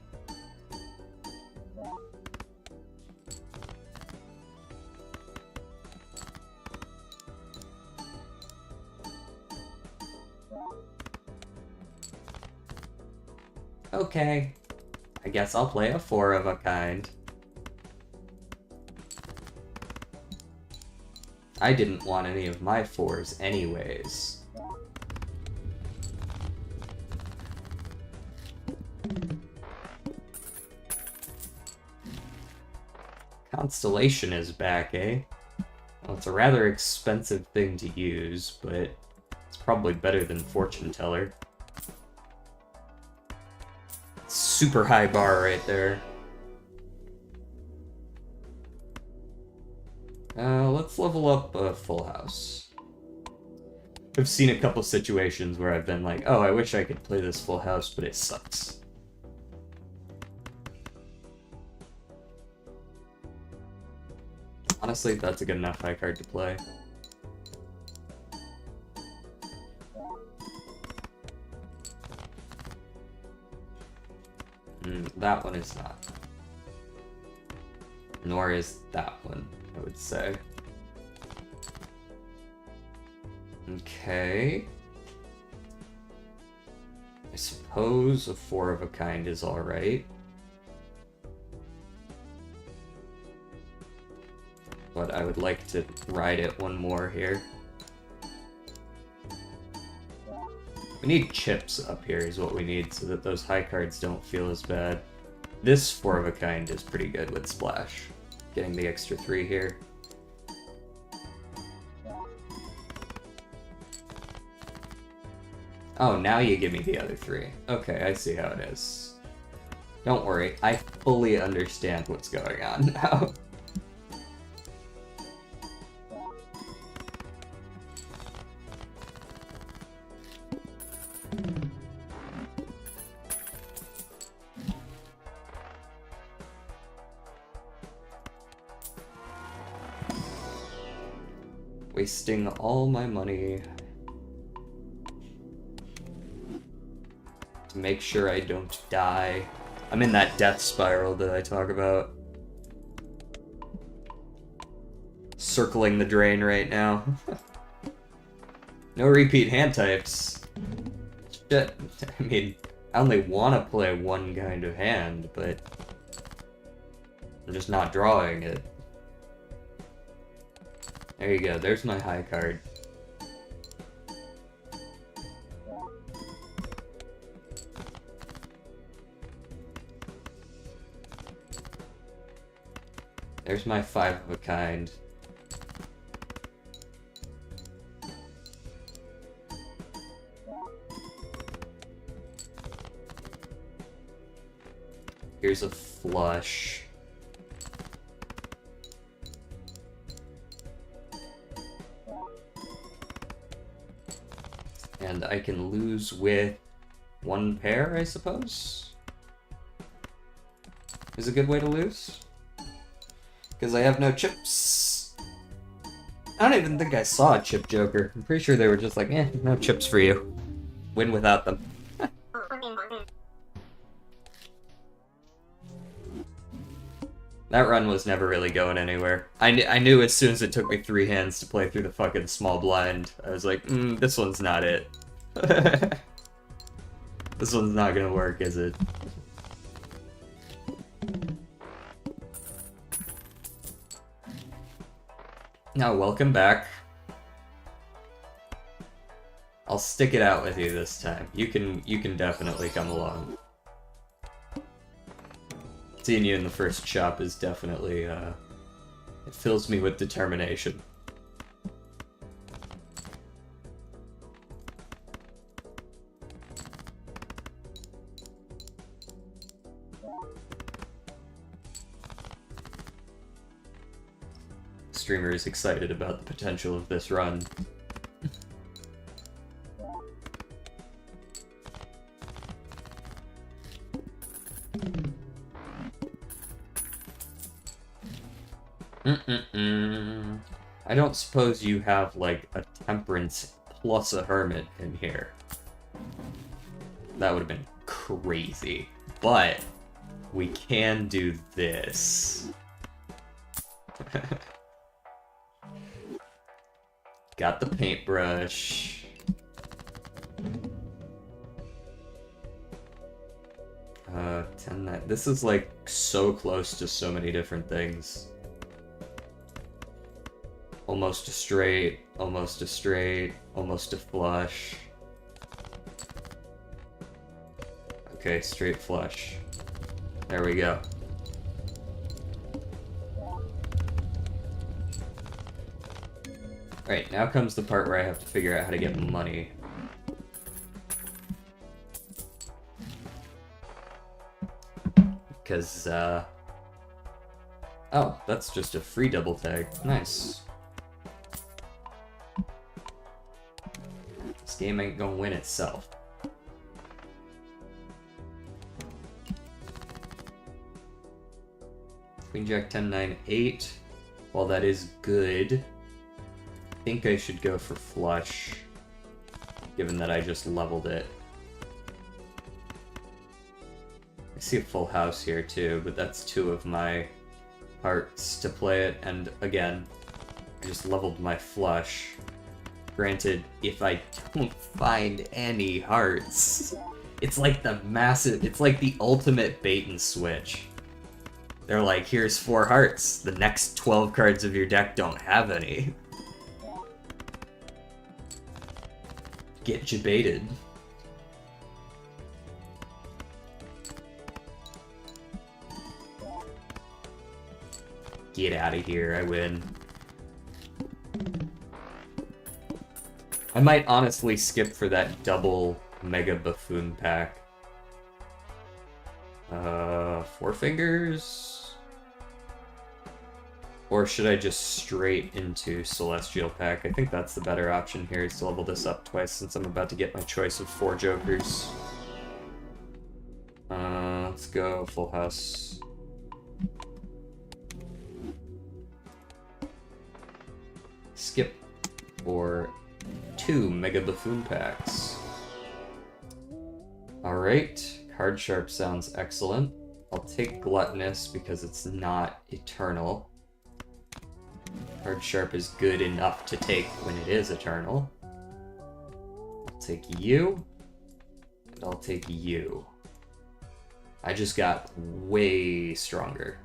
Okay. I guess I'll play a 4 of a kind. I didn't want any of my 4s anyways. Constellation is back, eh? Well, it's a rather expensive thing to use, but it's probably better than Fortune Teller. Super high bar right there. Let's level up a full house. I've seen a couple situations where I've been like, oh, I wish I could play this full house, but it sucks. Honestly, that's a good enough high card to play. That one is not. Nor is that one, I would say. Okay. I suppose a 4 of a kind is alright. But I would like to ride it one more here. We need chips up here is what we need so that those high cards don't feel as bad. This 4 of a kind is pretty good with Splash. Getting the extra 3 here. Oh, now you give me the other 3. Okay, I see how it is. Don't worry, I fully understand what's going on now. Wasting all my money to make sure I don't die. I'm in that death spiral that I talk about. Circling the drain right now. No repeat hand types. Shit. I mean, I only want to play one kind of hand, but I'm just not drawing it. There you go, there's my high card. There's my 5 of a kind. Here's a flush. And I can lose with 1 pair, I suppose? Is a good way to lose? Because I have no chips. I don't even think I saw a chip joker. I'm pretty sure they were just like, eh, no chips for you. Win without them. That run was never really going anywhere. I knew as soon as it took me 3 hands to play through the fucking small blind, I was like, this one's not it. This one's not gonna work, is it? Now, welcome back. I'll stick it out with you this time. You can definitely come along. Seeing you in the first shop is definitely, it fills me with determination. Streamer is excited about the potential of this run. I don't suppose you have, like, a Temperance plus a Hermit in here. That would have been crazy. But we can do this. Got the paintbrush. 10-9. This is, like, so close to so many different things. Almost a straight, almost a straight, almost a flush. Okay, straight flush. There we go. Alright, now comes the part where I have to figure out how to get money. Because, oh, that's just a free double tag. Nice. This game ain't gonna win itself. Queen Jack 10 9 8. While that is good, I think I should go for flush, given that I just leveled it. I see a full house here too, but that's 2 of my hearts to play it, and again, I just leveled my flush. Granted, if I don't find any hearts, it's like it's like the ultimate bait and switch. They're like, here's 4 hearts, the next 12 cards of your deck don't have any. Get you baited. Get out of here, I win. I might honestly skip for that double Mega Buffoon pack. 4 fingers? Or should I just straight into Celestial pack? I think that's the better option here, is to level this up twice since I'm about to get my choice of 4 jokers. Let's go full house. Skip for 2 Mega Buffoon packs. Alright, Card Sharp sounds excellent. I'll take Gluttonous because it's not eternal. Card Sharp is good enough to take when it is eternal. I'll take you, and I'll take you. I just got way stronger.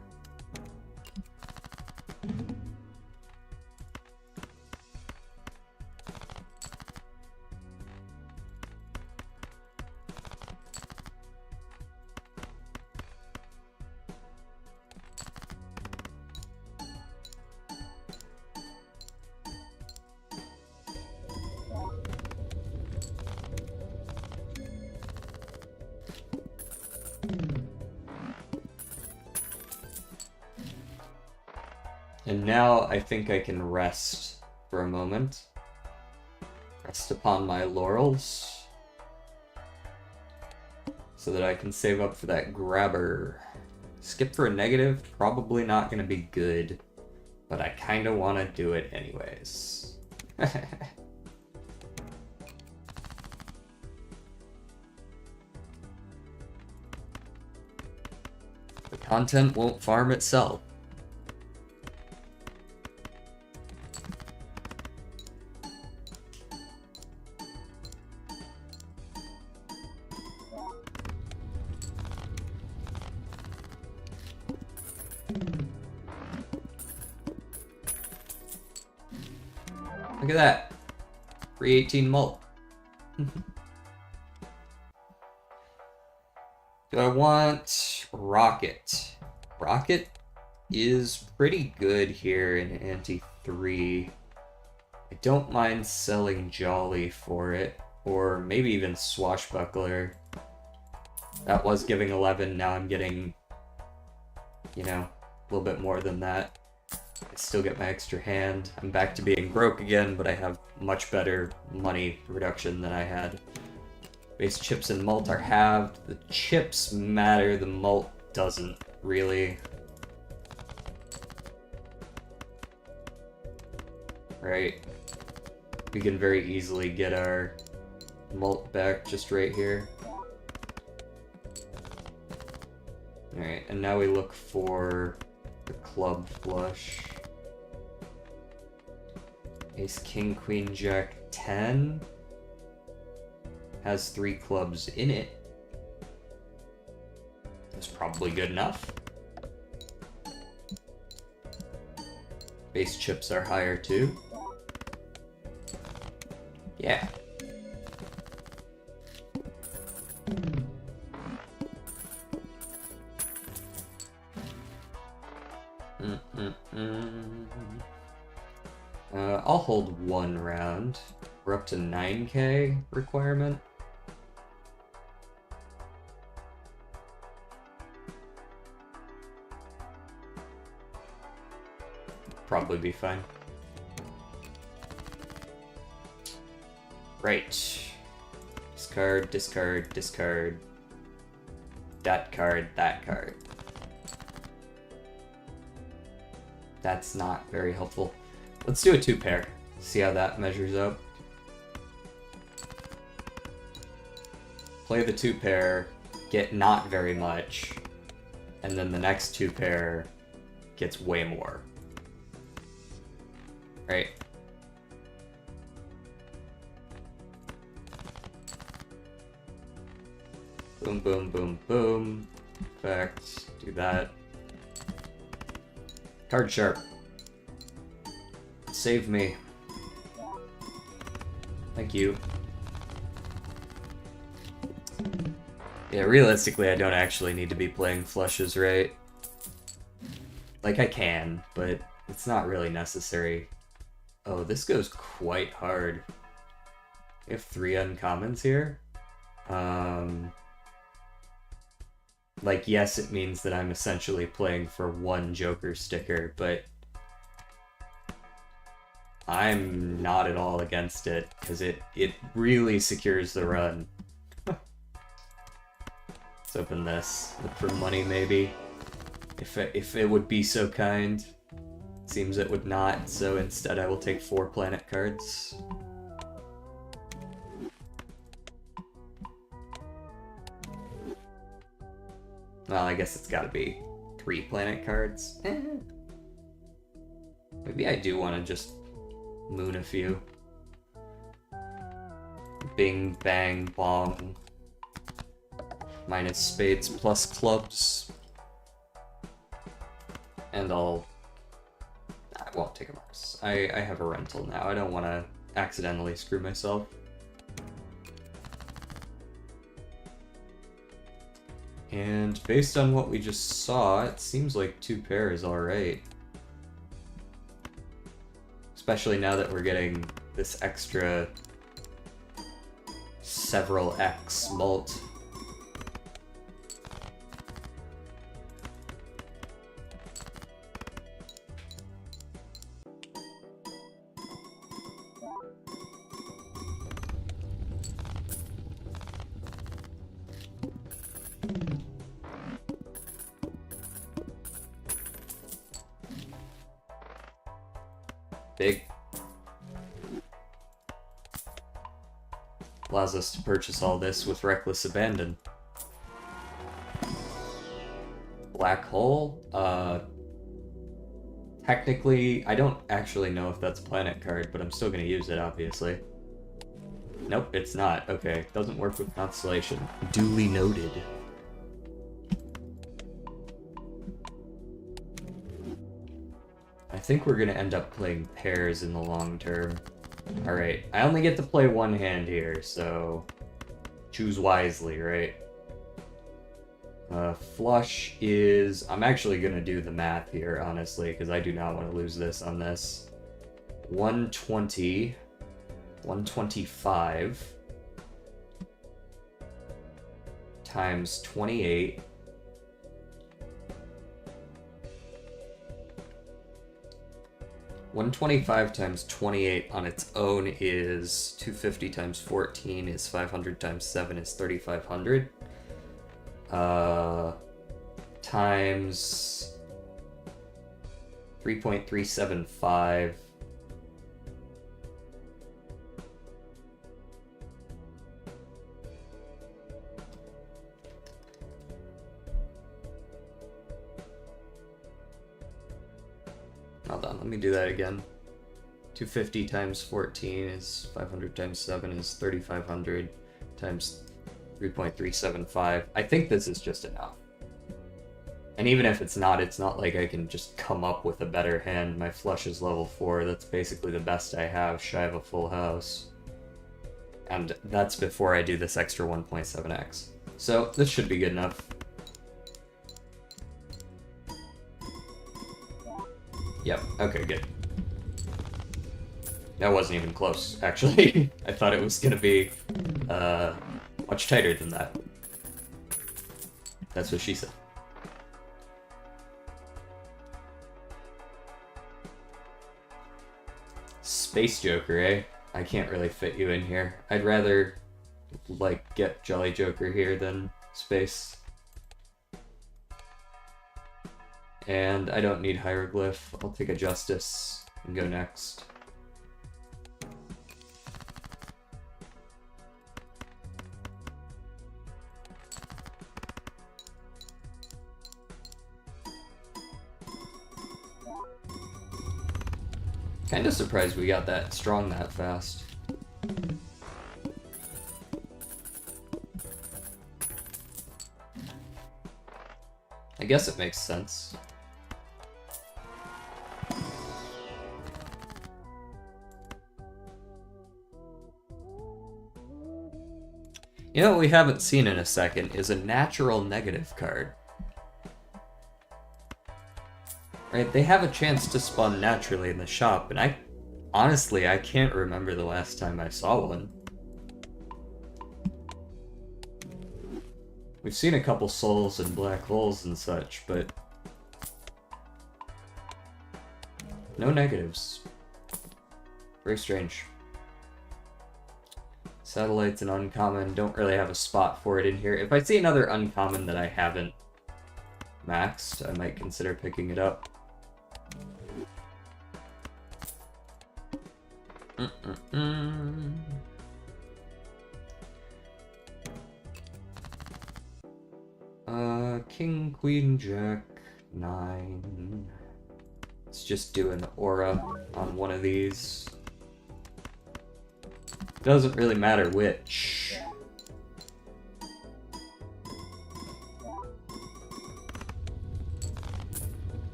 And now I think I can rest for a moment. Rest upon my laurels. So that I can save up for that grabber. Skip for a negative, probably not going to be good. But I kind of want to do it anyways. The content won't farm itself. Look at that. 318 mult. Do I want Rocket? Rocket is pretty good here in Ante 3. I don't mind selling Jolly for it, or maybe even Swashbuckler. That was giving 11, now I'm getting, you know, a little bit more than that. I still get my extra hand. I'm back to being broke again, but I have much better money reduction than I had. Base chips and malt are halved. The chips matter, the malt doesn't really. Right. We can very easily get our malt back just right here. Alright, and now we look for the club flush. Ace, king, queen, jack, 10. Has 3 clubs in it. That's probably good enough. Base chips are higher too. Yeah. I'll hold 1 round. We're up to 9k requirement. Probably be fine. Right. Discard, discard, discard. That card, that card. That's not very helpful. Let's do a 2-pair. See how that measures up. Play the 2-pair, get not very much, and then the next 2-pair gets way more. Right. Boom, boom, boom, boom. Perfect. Do that. Card sharp. Save me. Thank you. Yeah, realistically, I don't actually need to be playing flushes, right? Like, I can, but it's not really necessary. Oh, this goes quite hard. We have 3 uncommons here. Like, yes, it means that I'm essentially playing for 1 Joker sticker, but I'm not at all against it, because it really secures the run. Let's open this. Look for money, maybe. If it would be so kind. Seems it would not, so instead I will take 4 planet cards. Well, I guess it's gotta be 3 planet cards. Maybe I do want to just moon a few. Bing, bang, bong. Minus spades plus clubs. And I won't take a Mars. I have a rental now. I don't want to accidentally screw myself. And based on what we just saw, it seems like 2-pair is alright. Especially now that we're getting this extra several X mult. allows us to purchase all this with reckless abandon. Black hole? Technically, I don't actually know if that's a planet card, but I'm still gonna use it, obviously. Nope, it's not. Okay, doesn't work with constellation. Duly noted. I think we're gonna end up playing pairs in the long term. Alright, I only get to play one hand here, so choose wisely, right? Flush is... I'm actually gonna do the math here, honestly, because I do not want to lose this on this. 120, 125 times 28 125 times 28 on its own is 250 times 14 is 500 times 7 is 3,500. Times 3.375. Hold on, let me do that again. 250 times 14 is 500 times 7 is 3,500 times 3.375. I think this is just enough. And even if it's not like I can just come up with a better hand. My flush is level 4. That's basically the best I have, shy of a full house. And that's before I do this extra 1.7x. So this should be good enough. Yep, okay, good. That wasn't even close, actually. I thought it was gonna be much tighter than that. That's what she said. Space Joker, eh? I can't really fit you in here. I'd rather, like, get Jolly Joker here than Space. And I don't need Hieroglyph. I'll take a Justice and go next. Kinda surprised we got that strong that fast. I guess it makes sense. You know what we haven't seen in a second is a natural negative card. Right, they have a chance to spawn naturally in the shop, and honestly, I can't remember the last time I saw one. We've seen a couple souls and black holes and such, but no negatives. Very strange. Satellite's an uncommon, don't really have a spot for it in here. If I see another uncommon that I haven't maxed, I might consider picking it up. King, Queen, Jack, 9. Let's just do an aura on one of these. Doesn't really matter which.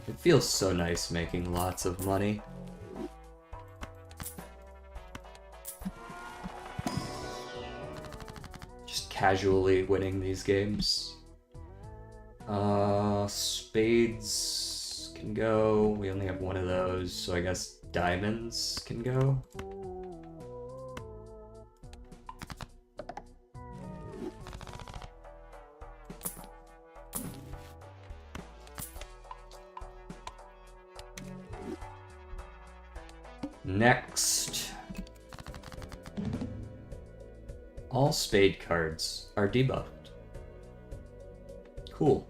It feels so nice making lots of money. Just casually winning these games. Spades can go. We only have one of those, so I guess diamonds can go. Next. All spade cards are debuffed. Cool.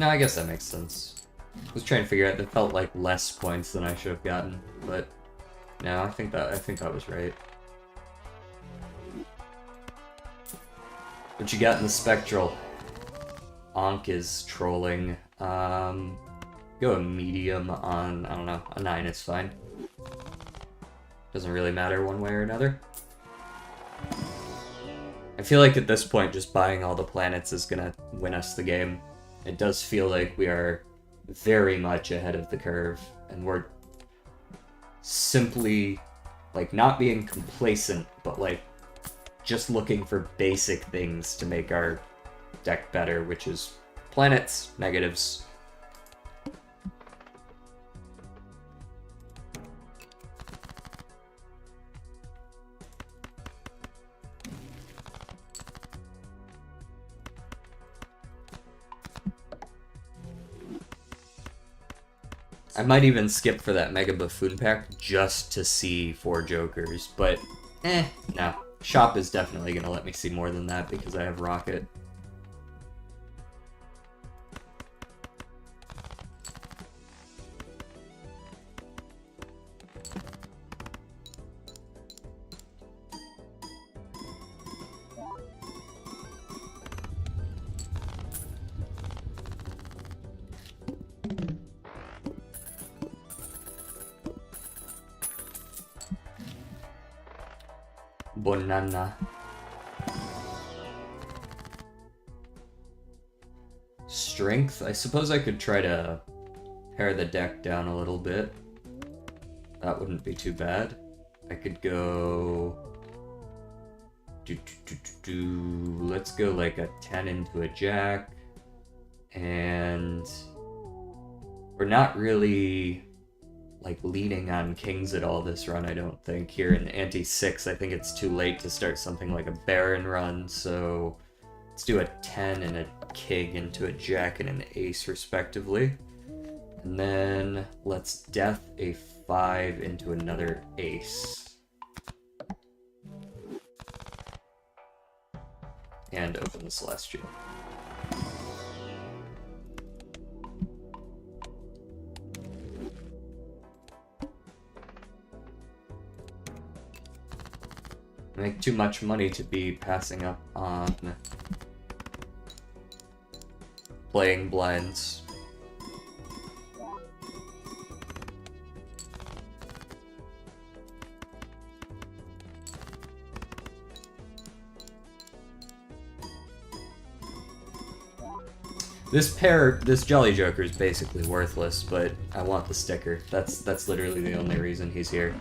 No, I guess that makes sense. I was trying to figure out, that felt like less points than I should have gotten, but no, I think that was right. What you got in the spectral? Ankh is trolling. Go a medium on, I don't know, a 9 is fine. Doesn't really matter one way or another. I feel like at this point just buying all the planets is gonna win us the game. It does feel like we are very much ahead of the curve, and we're simply, like, not being complacent, but, like, just looking for basic things to make our deck better, which is planets, negatives. I might even skip for that Mega Buffoon pack just to see 4 Jokers, but no. Shop is definitely going to let me see more than that because I have Rocket. Banana. Strength? I suppose I could try to pare the deck down a little bit. That wouldn't be too bad. I could go... Let's go like a 10 into a jack. And... we're not really... like leaning on kings at all this run, I don't think. Here in ante 6, I think it's too late to start something like a baron run, so let's do a 10 and a king into a jack and an ace respectively. And then let's death a 5 into another ace. And open the celestial. Make too much money to be passing up on playing blinds. This Jolly Joker is basically worthless, but I want the sticker. That's literally the only reason he's here.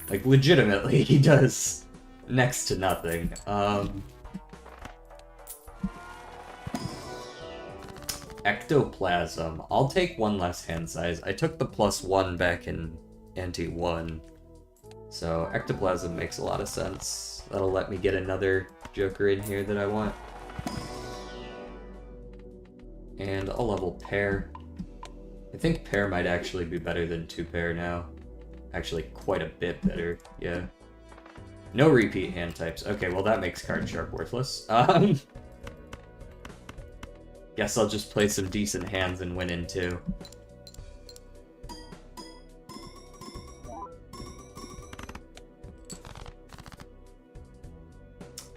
Like, legitimately, he does next to nothing. Ectoplasm. I'll take one less hand size. I took the +1 back in Ante 1. So, Ectoplasm makes a lot of sense. That'll let me get another Joker in here that I want. And a level pair. I think pair might actually be better than 2 pair now. Actually, quite a bit better, yeah. No repeat hand types. Okay, well that makes Card Sharp worthless. Guess I'll just play some decent hands and win in 2.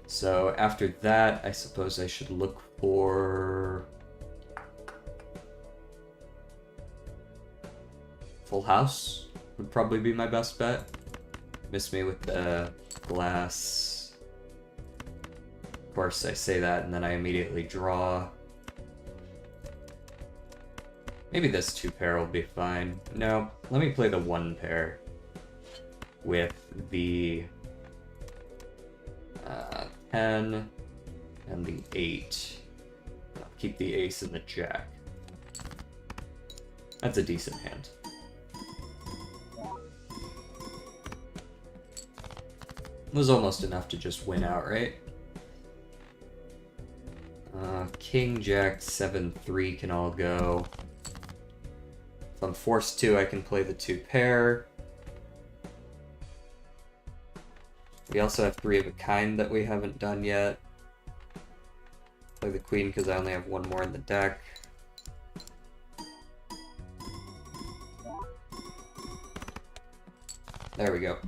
So after that, I suppose I should look for... Full House would probably be my best bet. Miss me with the glass. Of course, I say that and then I immediately draw. Maybe this 2 pair will be fine. No, let me play the 1 pair with the 10 and the 8. I'll keep the ace and the jack. That's a decent hand. Was almost enough to just win outright. King, Jack, 7, 3 can all go. If I'm forced to, I can play the 2 pair. We also have 3 of a kind that we haven't done yet. Play the queen because I only have one more in the deck. There we go.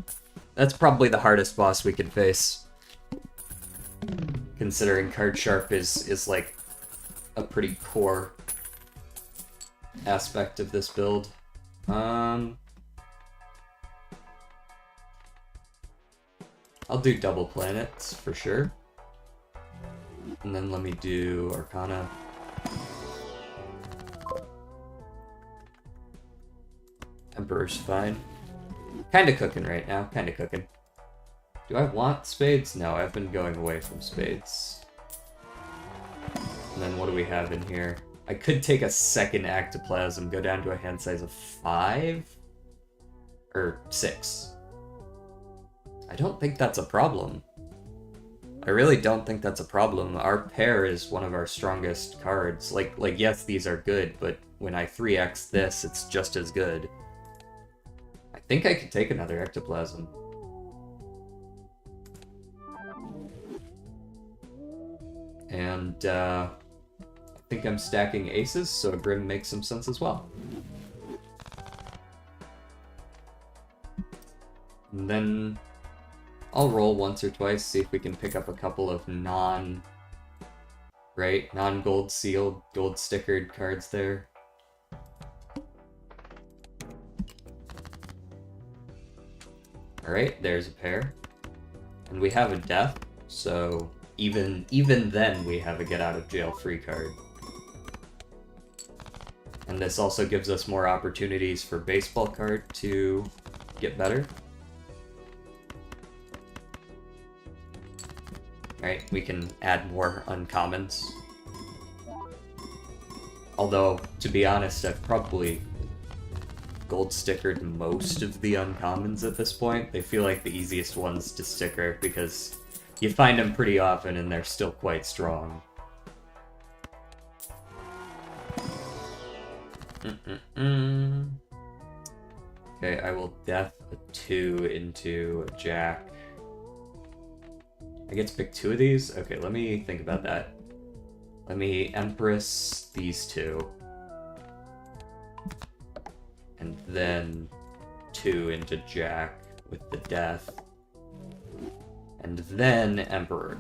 That's probably the hardest boss we could face. Considering Card Sharp is like a pretty core aspect of this build. I'll do double planets for sure. And then let me do Arcana. Emperor's fine. Kinda cooking right now, kinda cooking. Do I want spades? No, I've been going away from spades. And then what do we have in here? I could take a second Ectoplasm, go down to a hand size of 5? Or 6. I don't think that's a problem. I really don't think that's a problem. Our pair is one of our strongest cards. Like yes, these are good, but when I 3x this, it's just as good. I think I could take another Ectoplasm. And, I think I'm stacking aces, so a Grim makes some sense as well. And then I'll roll once or twice, see if we can pick up a couple of non-gold sealed, gold stickered cards there. Alright, there's a pair. And we have a death, so even then we have a get out of jail free card. And this also gives us more opportunities for baseball card to get better. Alright, we can add more uncommons. Although, to be honest, I've probably gold stickered most of the uncommons at this point. They feel like the easiest ones to sticker because you find them pretty often and they're still quite strong. Okay, I will death a 2 into a jack. I get to pick 2 of these? Okay, let me think about that. Let me Empress these 2. And then 2 into jack with the death. And then Emperor.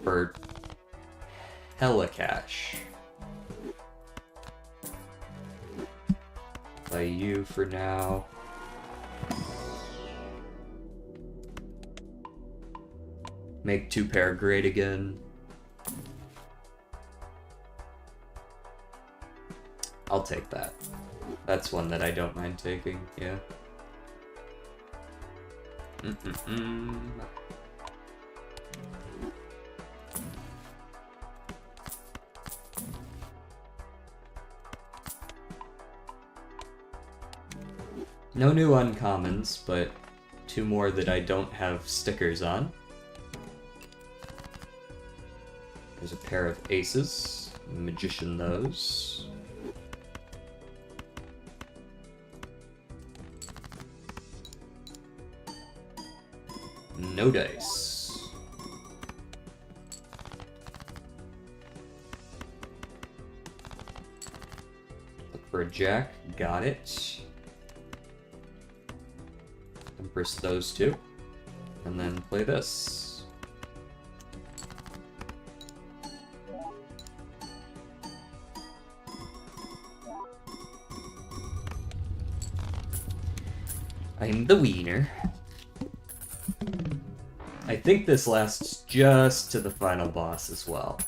For hella cash. Play you for now. Make 2 pair great again. I'll take that. That's one that I don't mind taking, yeah. No new uncommons, but 2 more that I don't have stickers on. There's a pair of aces. Magician those. No dice. Look for a jack. Got it. Empress those 2. And then play this. I'm the wiener. I think this lasts just to the final boss as well.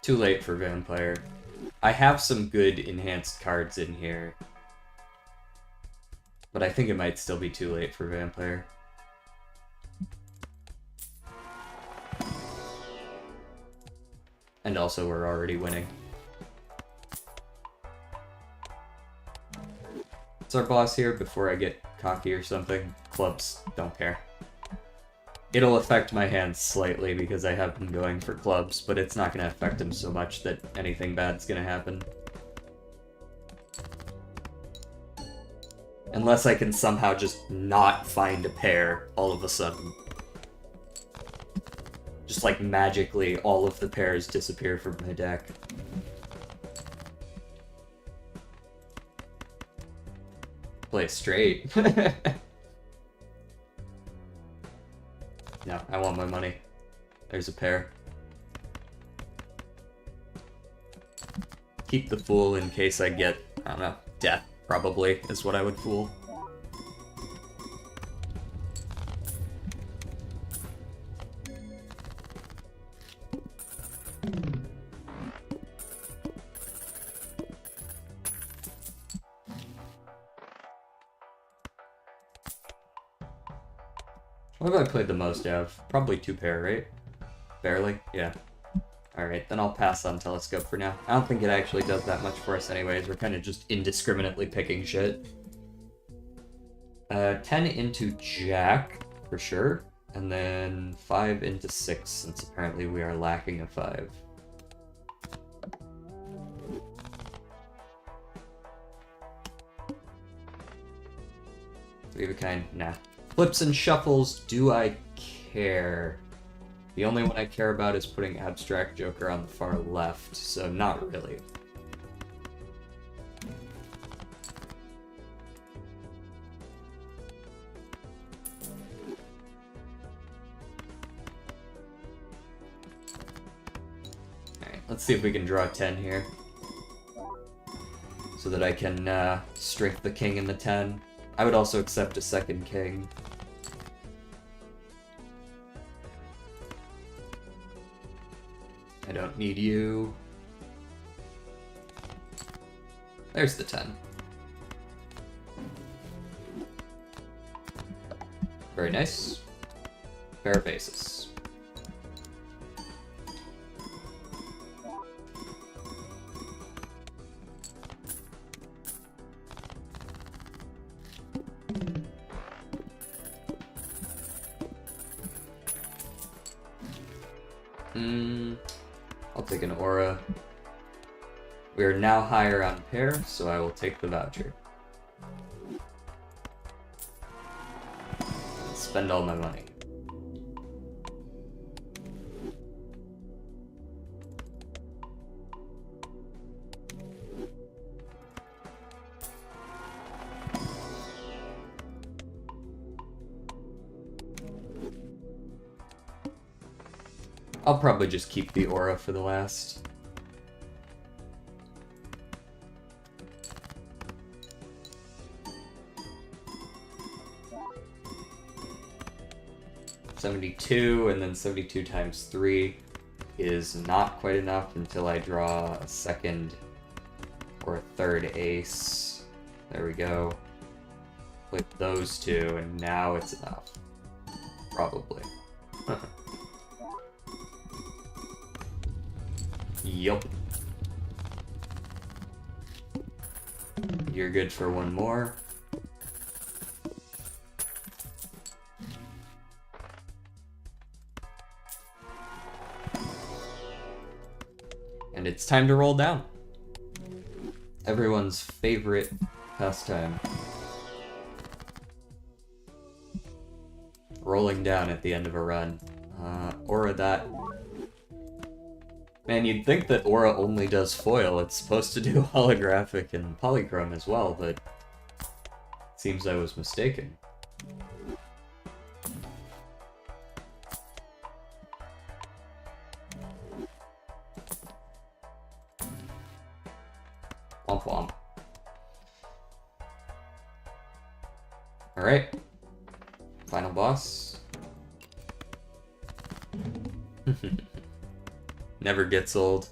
Too late for Vampire. I have some good enhanced cards in here. But I think it might still be too late for Vampire. And also we're already winning. What's our boss here before I get cocky or something? Clubs, don't care. It'll affect my hands slightly because I have been going for clubs, but it's not going to affect him so much that anything bad's going to happen. Unless I can somehow just not find a pair all of a sudden. like magically all of the pairs disappear from my deck. Play straight. No, I want my money. There's a pair. Keep the fool in case I get, I don't know, death, probably, is what I would fool. What have I played the most of? Probably 2 pair, right? Barely? Yeah. Alright, then I'll pass on Telescope for now. I don't think it actually does that much for us anyways. We're kind of just indiscriminately picking shit. 10 into Jack, for sure. And then 5 into 6, since apparently we are lacking a 5. Three of a kind? Nah. Flips and shuffles, do I care? The only one I care about is putting Abstract Joker on the far left, so not really. Alright, let's see if we can draw 10 here. So that I can strike the king in the 10. I would also accept a second king. I don't need you. There's the 10. Very nice. Pair of aces. I'll take an aura. We are now higher on pair, so I will take the voucher. Spend all my money. I'll probably just keep the aura for the last. $72, and then 72 times 3 is not quite enough until I draw a second or a third ace. There we go. With those two, and now it's enough. Probably. Yup. You're good for one more. And it's time to roll down. Everyone's favorite pastime. Rolling down at the end of a run. Aura that. Man, you'd think that Aura only does foil. It's supposed to do holographic and polychrome as well, but it seems I was mistaken. Womp womp. Alright. Final boss. Never gets old.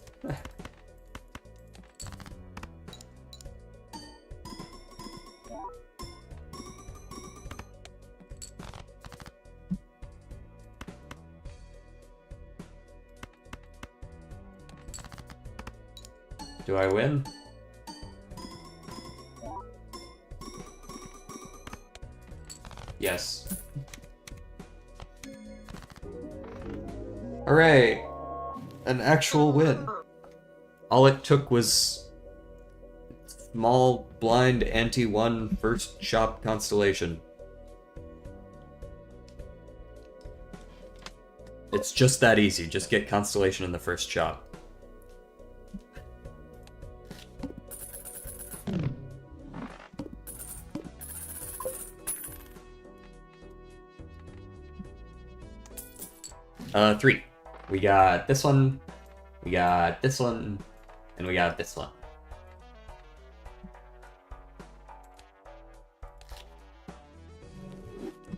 Do I win? Yes. Hooray! An actual win. All it took was small, blind, anti-1 first shop constellation. It's just that easy. Just get Constellation in the first chop. Three. We got this one, we got this one, and we got this one.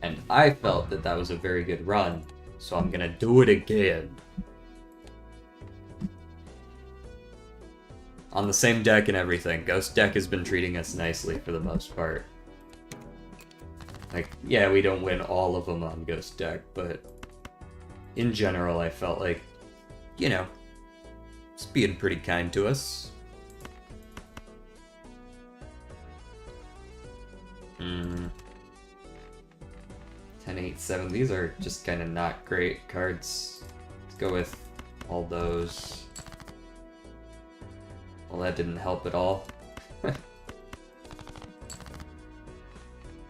And I felt that that was a very good run, so I'm gonna do it again. On the same deck and everything. Ghost deck has been treating us nicely for the most part. Like, yeah, we don't win all of them on Ghost deck, but in general, I felt like, you know, it's being pretty kind to us. 10, 8, 7. These are just kind of not great cards. Let's go with all those. Well, that didn't help at all.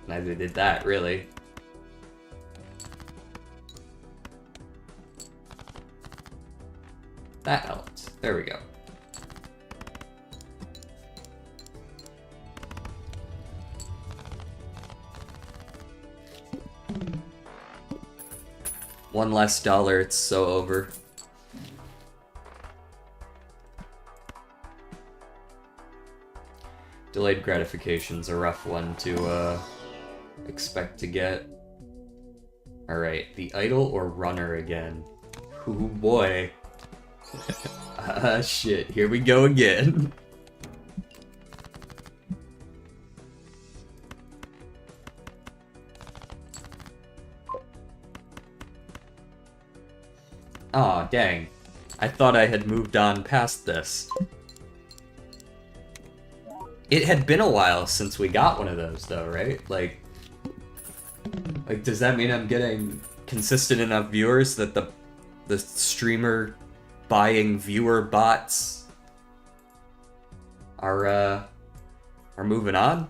Neither did that, really. That helped. There we go. One less dollar, it's so over. Delayed gratification's a rough one to expect to get. Alright, the idol or runner again. Ooh boy. Ah shit, here we go again. Aw, dang. I thought I had moved on past this. It had been a while since we got one of those though, right? Like, does that mean I'm getting consistent enough viewers that the streamer buying viewer bots are moving on?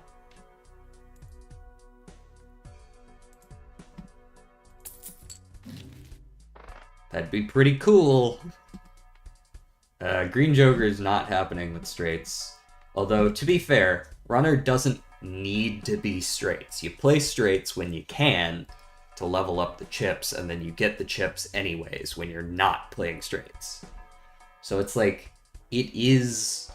That'd be pretty cool. Green Joker is not happening with straights. Although, to be fair, runner doesn't need to be straights. You play straights when you can to level up the chips, and then you get the chips anyways when you're not playing straights. So it's like, it is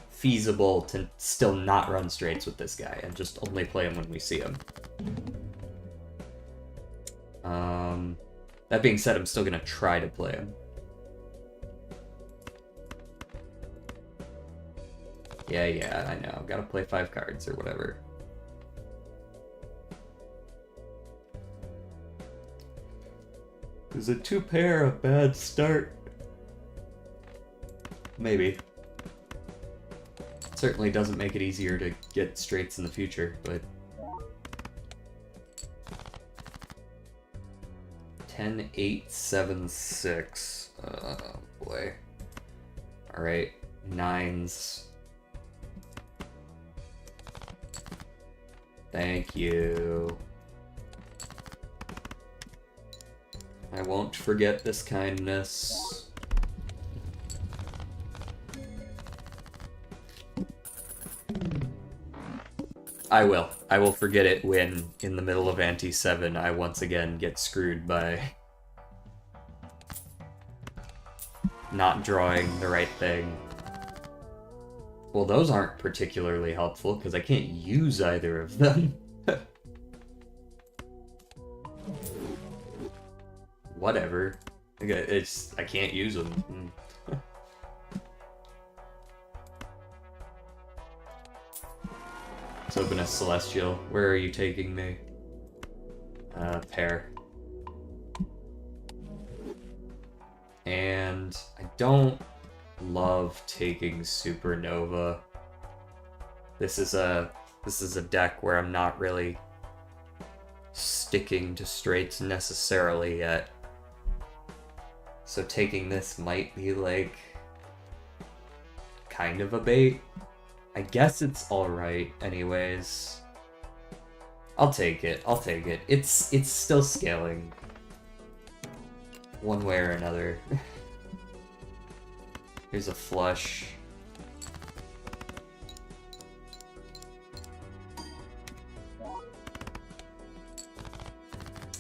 feasible to still not run straights with this guy and just only play him when we see him. That being said, I'm still gonna try to play him. Yeah, I know. Gotta play 5 cards or whatever. Is a 2-pair a bad start? Maybe. Certainly doesn't make it easier to get straights in the future, but 10, 8, 7, 6. Oh boy. Alright, 9s. Thank you. I won't forget this kindness. I will. I will forget it when, in the middle of Ante 7, I once again get screwed by not drawing the right thing. Well, those aren't particularly helpful, because I can't use either of them. Whatever. I can't use them. Let's open a Celestial. Where are you taking me? Pair. And I don't love taking Supernova. This is a deck where I'm not really sticking to straights necessarily yet. So taking this might be like kind of a bait. I guess it's alright anyways. I'll take it. It's still scaling. one way or another. Here's a flush.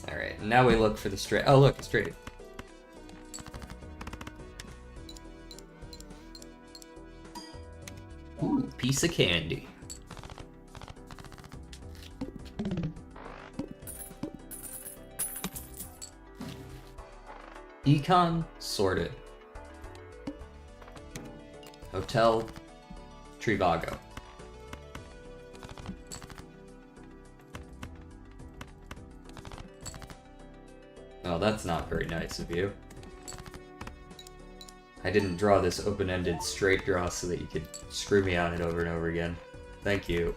Alright, now we look for the straight. Oh, look, straight. Ooh, piece of candy. Econ sorted. Hotel Trivago. Oh, that's not very nice of you. I didn't draw this open-ended straight draw so that you could screw me on it over and over again. Thank you.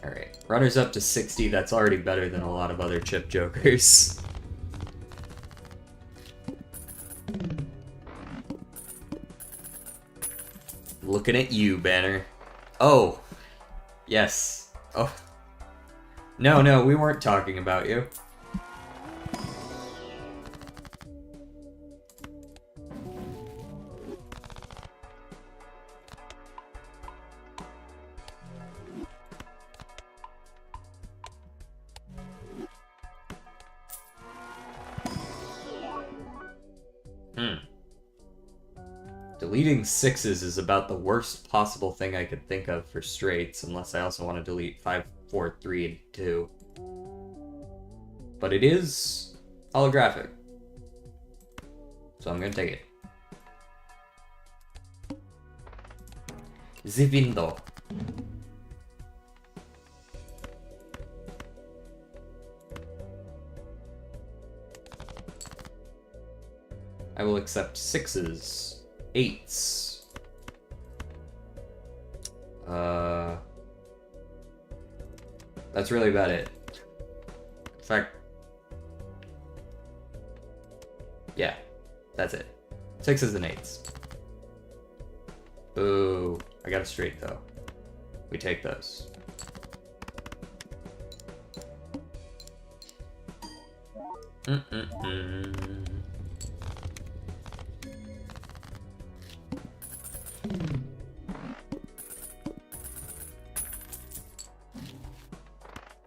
Alright, runner's up to 60, that's already better than a lot of other chip jokers. Looking at you, Banner. Oh! Yes. Oh. No, we weren't talking about you. Deleting 6s is about the worst possible thing I could think of for straights, unless I also want to delete 5, 4, 3, and 2. But it is holographic. So I'm gonna take it. The window. I will accept 6s. 8s. That's really about it. In fact, yeah, that's it. 6s and 8s. Ooh, I got a straight though. We take those.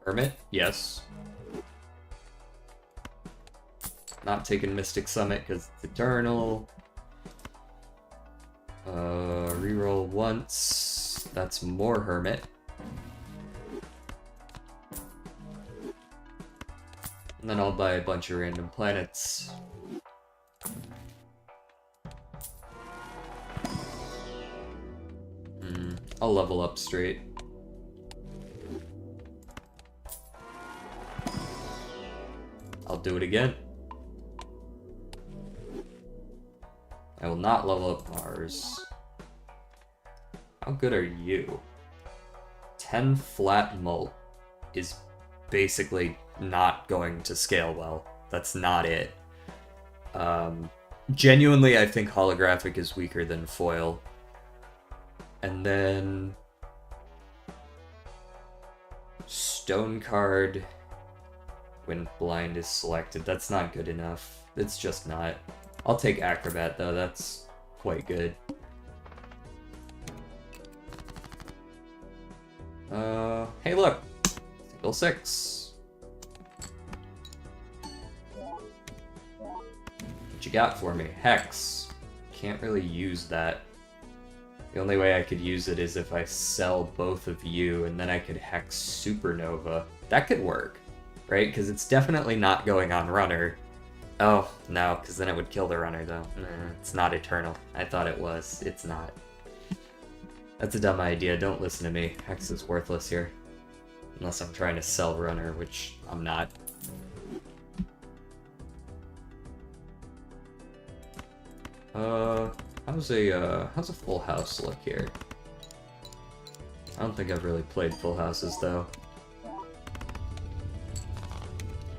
Hermit? Yes. Not taking Mystic Summit because it's eternal. Reroll once. That's more Hermit. And then I'll buy a bunch of random planets. I'll level up straight. I'll do it again. I will not level up Mars. How good are you? 10 flat mult is basically not going to scale well. That's not it. Genuinely, I think holographic is weaker than foil. And then stone card when blind is selected. That's not good enough. It's just not. I'll take acrobat though, that's quite good. Hey look! Single 6. What you got for me? Hex. Can't really use that. The only way I could use it is if I sell both of you, and then I could hex Supernova. That could work, right? Because it's definitely not going on Runner. Oh, no, because then it would kill the Runner, though. It's not eternal. I thought it was. It's not. That's a dumb idea. Don't listen to me. Hex is worthless here. Unless I'm trying to sell Runner, which I'm not. How's a full house look here? I don't think I've really played full houses, though.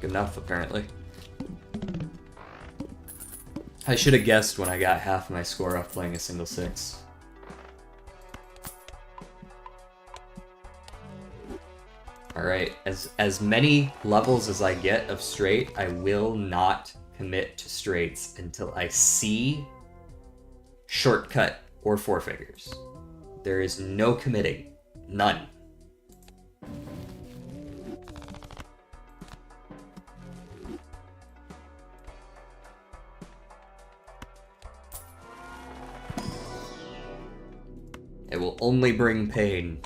Good enough, apparently. I should have guessed when I got half my score off playing a single 6. Alright, as many levels as I get of straight, I will not commit to straights until I see shortcut or four figures. There is no committing. None. It will only bring pain.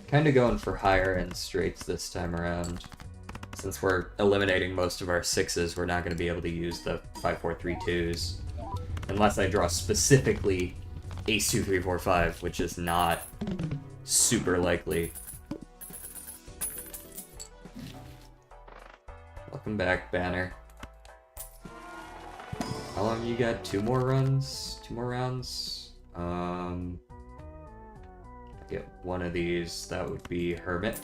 Kind of going for higher end straights this time around. Since we're eliminating most of our sixes, we're not going to be able to use the 5, 4, 3, 2s. Unless I draw specifically ace 2, 3, 4, 5, which is not super likely. Welcome back, Banner. How long you got? 2 more runs? 2 more rounds? Get one of these, that would be Hermit.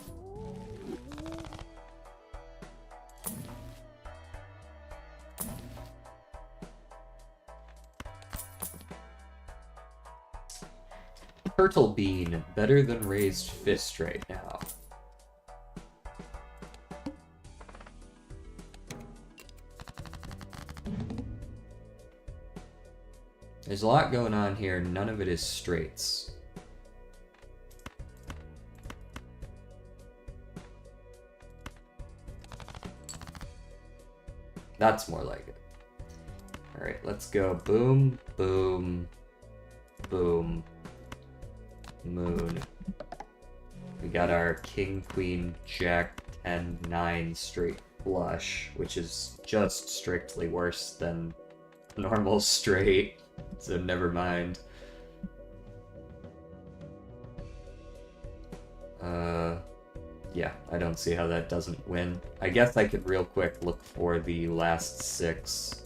Turtle Bean, better than Raised Fist right now. There's a lot going on here, none of it is straights. That's more like it. Alright, let's go boom, boom, boom, moon. We got our king, queen, jack, 10, 9 straight flush, which is just strictly worse than normal straight, so never mind. Yeah, I don't see how that doesn't win. I guess I could real quick look for the last 6.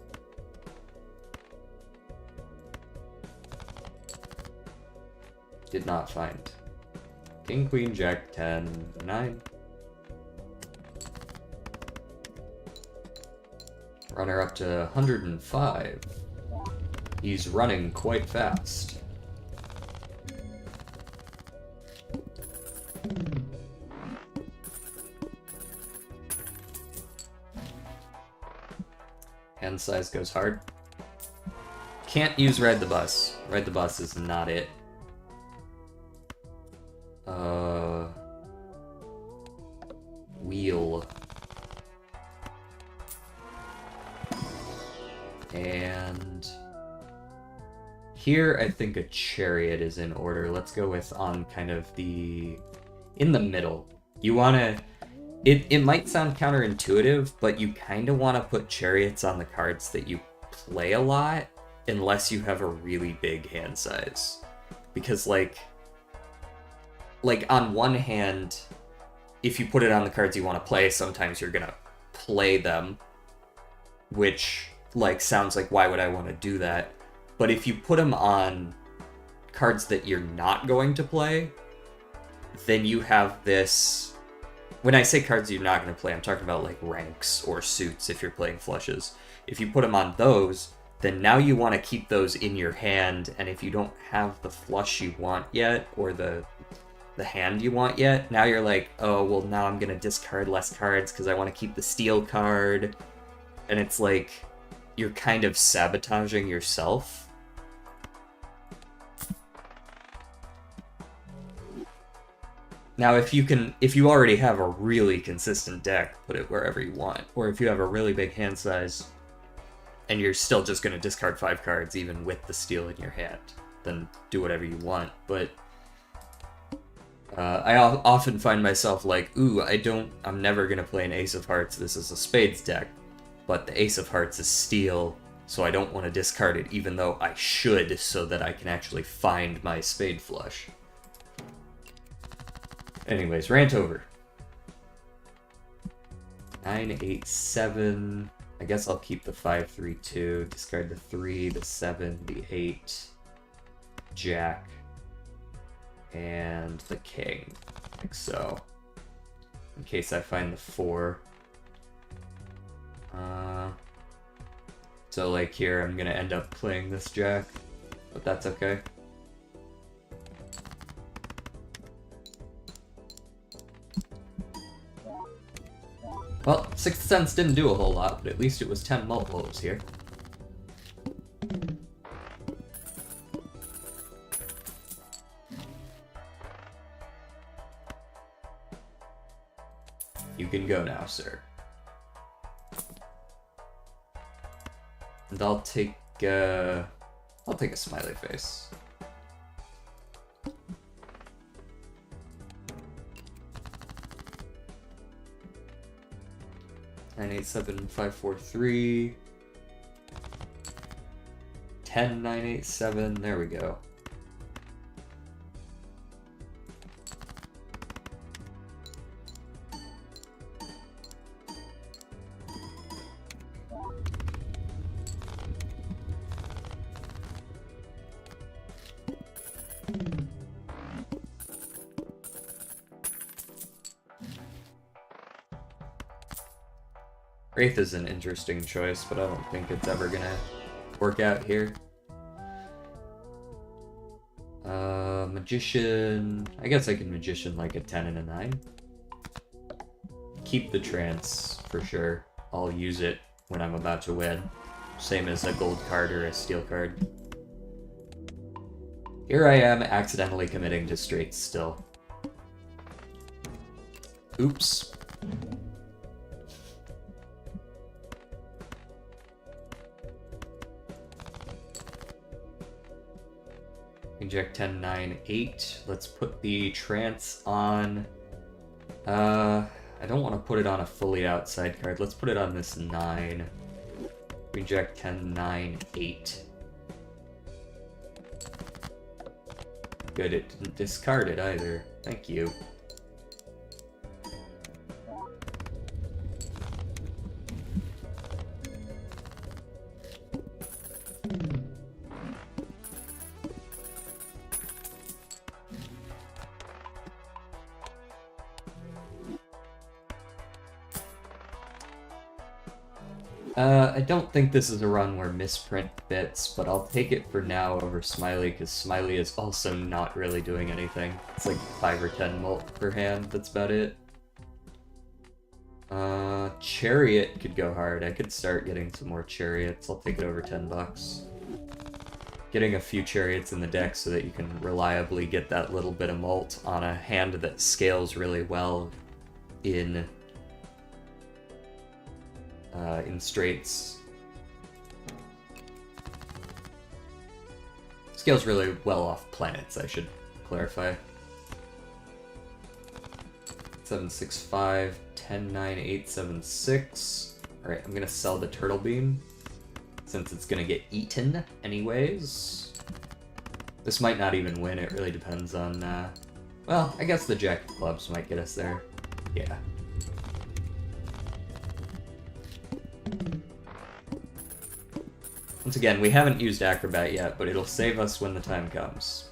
Did not find. King, queen, jack, 10, 9. Runner up to 105. He's running quite fast. Hand size goes hard. Can't use Ride the Bus. Ride the Bus is not it. Wheel. And here I think a Chariot is in order. Let's go with on kind of the... in the middle. You want to... It might sound counterintuitive, but you kind of want to put Chariots on the cards that you play a lot, unless you have a really big hand size. Because, like on one hand, if you put it on the cards you want to play, sometimes you're gonna play them, which, like, sounds like, why would I want to do that? But if you put them on cards that you're not going to play, then you have this... When I say cards you're not going to play, I'm talking about, like, ranks or suits if you're playing flushes. If you put them on those, then now you want to keep those in your hand, and if you don't have the flush you want yet, or the hand you want yet, now you're like, oh, well, now I'm going to discard less cards because I want to keep the steel card. And it's like, you're kind of sabotaging yourself. Now, if you already have a really consistent deck, put it wherever you want. Or if you have a really big hand size, and you're still just going to discard 5 cards even with the steel in your hand, then do whatever you want. But I often find myself like, ooh, I'm never going to play an Ace of Hearts. This is a Spades deck. But the Ace of Hearts is steel, so I don't want to discard it, even though I should, so that I can actually find my Spade flush. Anyways, rant over. 9, 8, 7. I guess I'll keep the 5-3-2, discard the 3, the 7, the 8, Jack, and the King, like so. In case I find the 4. So like here, I'm gonna end up playing this Jack, but that's okay. Well, Sixth Sense didn't do a whole lot, but at least it was 10 multiples here. You can go now, sir. And I'll take a smiley face. Nine, 8, 7, 5, 4, 3. 10, 9, 8, 7. There we go. Wraith is an interesting choice, but I don't think it's ever gonna work out here. Magician... I guess I can Magician like a 10 and a 9. Keep the trance, for sure. I'll use it when I'm about to win. Same as a gold card or a steel card. Here I am, accidentally committing to straights still. Oops. Inject 10, 9, 8. Let's put the trance on... I don't want to put it on a fully outside card. Let's put it on this 9. Inject 10, 9, 8. Good, it didn't discard it either. Thank you. I don't think this is a run where misprint fits, but I'll take it for now over Smiley, because Smiley is also not really doing anything. It's like 5 or 10 mult per hand, that's about it. Chariot could go hard. I could start getting some more chariots. I'll take it over 10 bucks. Getting a few chariots in the deck so that you can reliably get that little bit of mult on a hand that scales really well in straights. Scales really well off planets, I should clarify. 7, 6, 5, 10, 9, 8, 7, 6. Alright, I'm gonna sell the turtle beam, since it's gonna get eaten anyways. This might not even win, it really depends on, well, I guess the Jack of Clubs might get us there. Yeah. Once again, we haven't used Acrobat yet, but it'll save us when the time comes.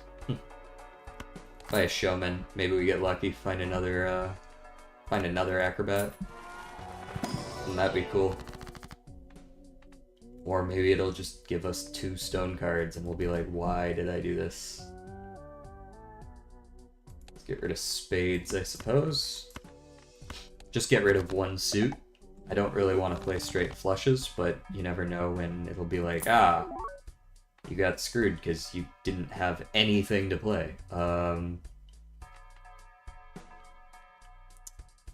By a showman, maybe we get lucky, find another Acrobat. Wouldn't that be cool? Or maybe it'll just give us 2 stone cards and we'll be like, why did I do this? Let's get rid of spades, I suppose. Just get rid of 1 suit. I don't really want to play straight flushes, but you never know when it'll be like, ah, you got screwed because you didn't have anything to play.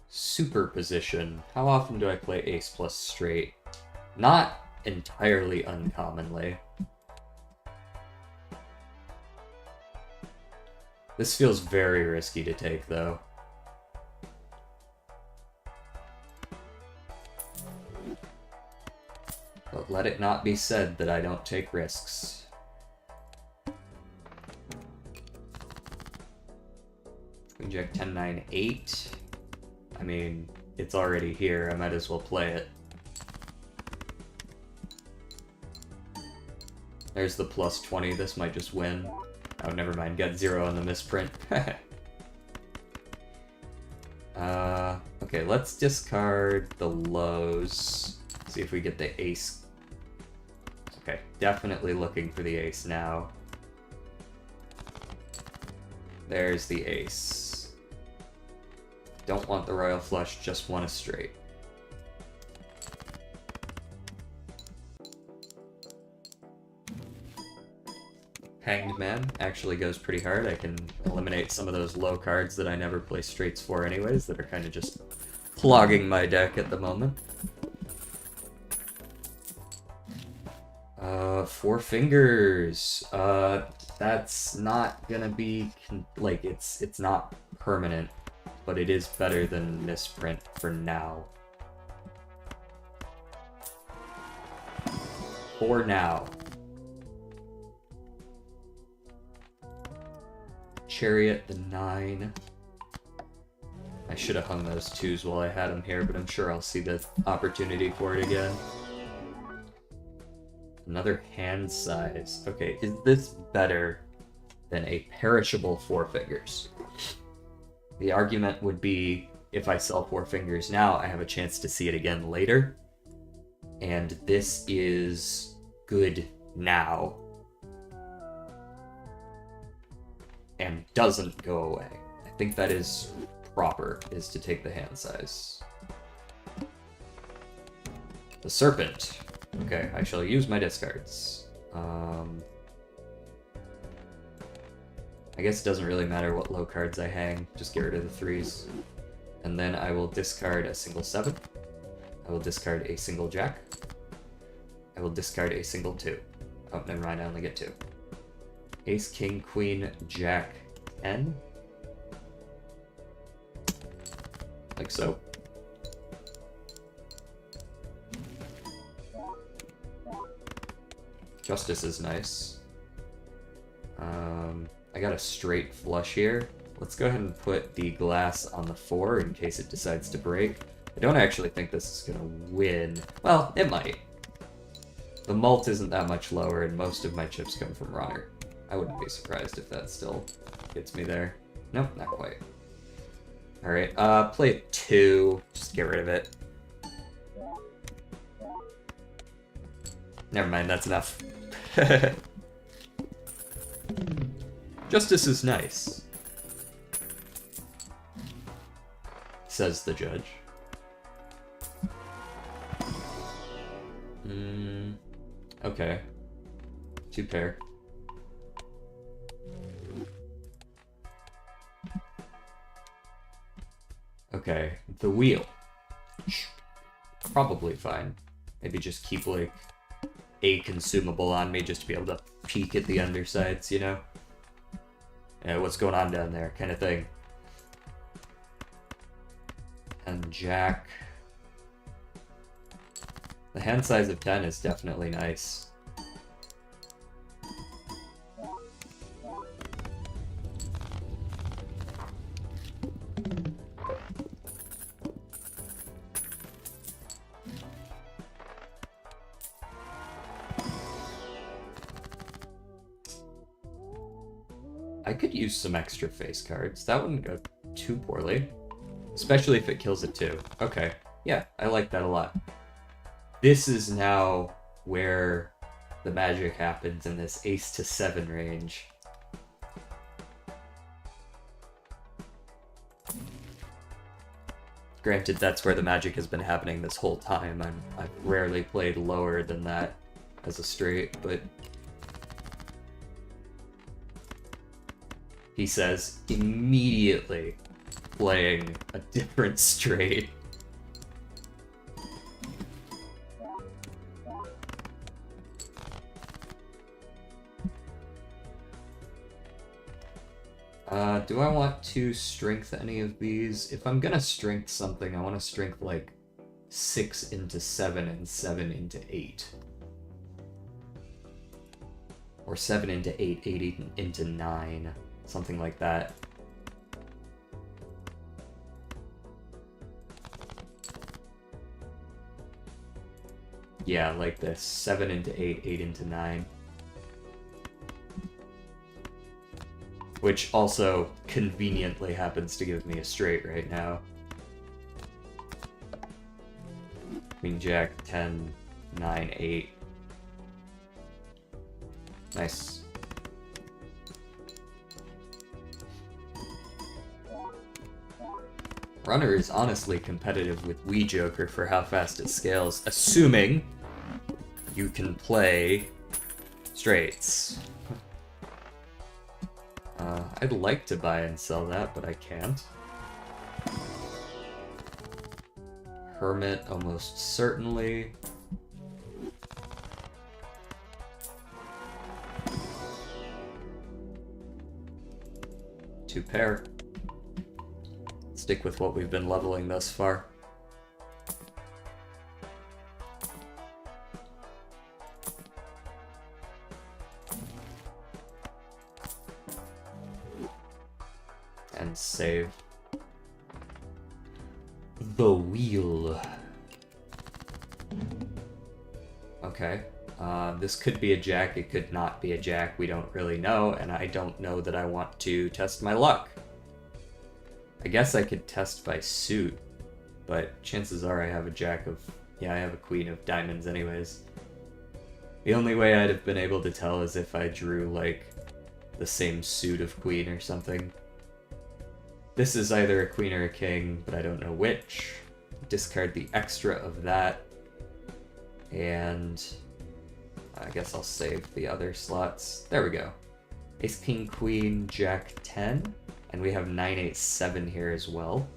Superposition. How often do I play ace plus straight? Not entirely uncommonly. This feels very risky to take, though. But let it not be said that I don't take risks. Inject 10, 9, 8. I mean, it's already here, I might as well play it. There's the plus 20. This might just win. Oh, never mind. Got 0 on the misprint. Okay, let's discard the lows. See if we get the ace. Okay, definitely looking for the ace now. There's the ace. Don't want the royal flush, just want a straight. Hanged Man actually goes pretty hard. I can eliminate some of those low cards that I never play straights for anyways, that are kind of just clogging my deck at the moment. Four Fingers. That's not gonna be, like, it's not permanent, but it is better than Misprint for now. For now. Chariot, the 9. I should have hung those 2s while I had them here, but I'm sure I'll see the opportunity for it again. Another hand size. Okay, is this better than a perishable Four Fingers? The argument would be, if I sell Four Fingers now, I have a chance to see it again later. And this is good now. And doesn't go away. I think that is proper, is to take the hand size. The Serpent. Okay, I shall use my discards. I guess it doesn't really matter what low cards I hang, just get rid of the 3s. And then I will discard a single 7. I will discard a single Jack. I will discard a single 2. Oh, never mind, I only get 2. Ace, King, Queen, Jack, 10. Like so. Justice is nice. I got a straight flush here. Let's go ahead and put the glass on the 4 in case it decides to break. I don't actually think this is gonna win. Well, it might. The mult isn't that much lower, and most of my chips come from Ronner. I wouldn't be surprised if that still gets me there. Nope, not quite. Alright, play 2. Just get rid of it. Never mind, that's enough. Justice is nice, says the judge. Okay. 2 pair. Okay, the wheel. Probably fine. Maybe just keep, like, a consumable on me just to be able to peek at the undersides, you know? Yeah, what's going on down there, kind of thing. And Jack. The hand size of 10 is definitely nice. I could use some extra face cards. That wouldn't go too poorly. Especially if it kills it too. Okay. Yeah, I like that a lot. This is now where the magic happens in this ace to 7 range. Granted, that's where the magic has been happening this whole time. I've rarely played lower than that as a straight, but... He says, immediately playing a different straight. Do I want to strength any of these? If I'm gonna strength something, I want to strength like 6 into 7 and 7 into 8. Or 7 into 8, 8 into 9. Something like that. Yeah, like this. 7 into 8, 8 into 9. which also conveniently happens to give me a straight right now. Queen, Jack, 10, 9, 8. Nice. Runner is honestly competitive with Wii Joker for how fast it scales, assuming you can play straights. I'd like to buy and sell that, but I can't. Hermit, almost certainly. Two pair. Stick with what we've been leveling thus far. And save. The wheel. Okay. This could be a jack, it could not be a jack, we don't really know, and I don't know that I want to test my luck. I guess I could test by suit, but chances are I have a jack of... yeah, I have a queen of diamonds anyways. The only way I'd have been able to tell is if I drew, like, the same suit of queen or something. This is either a queen or a king, but I don't know which. Discard the extra of that. And I guess I'll save the other slots. There we go. Ace, king, queen, jack, 10. And we have 9, 8, 7 here as well.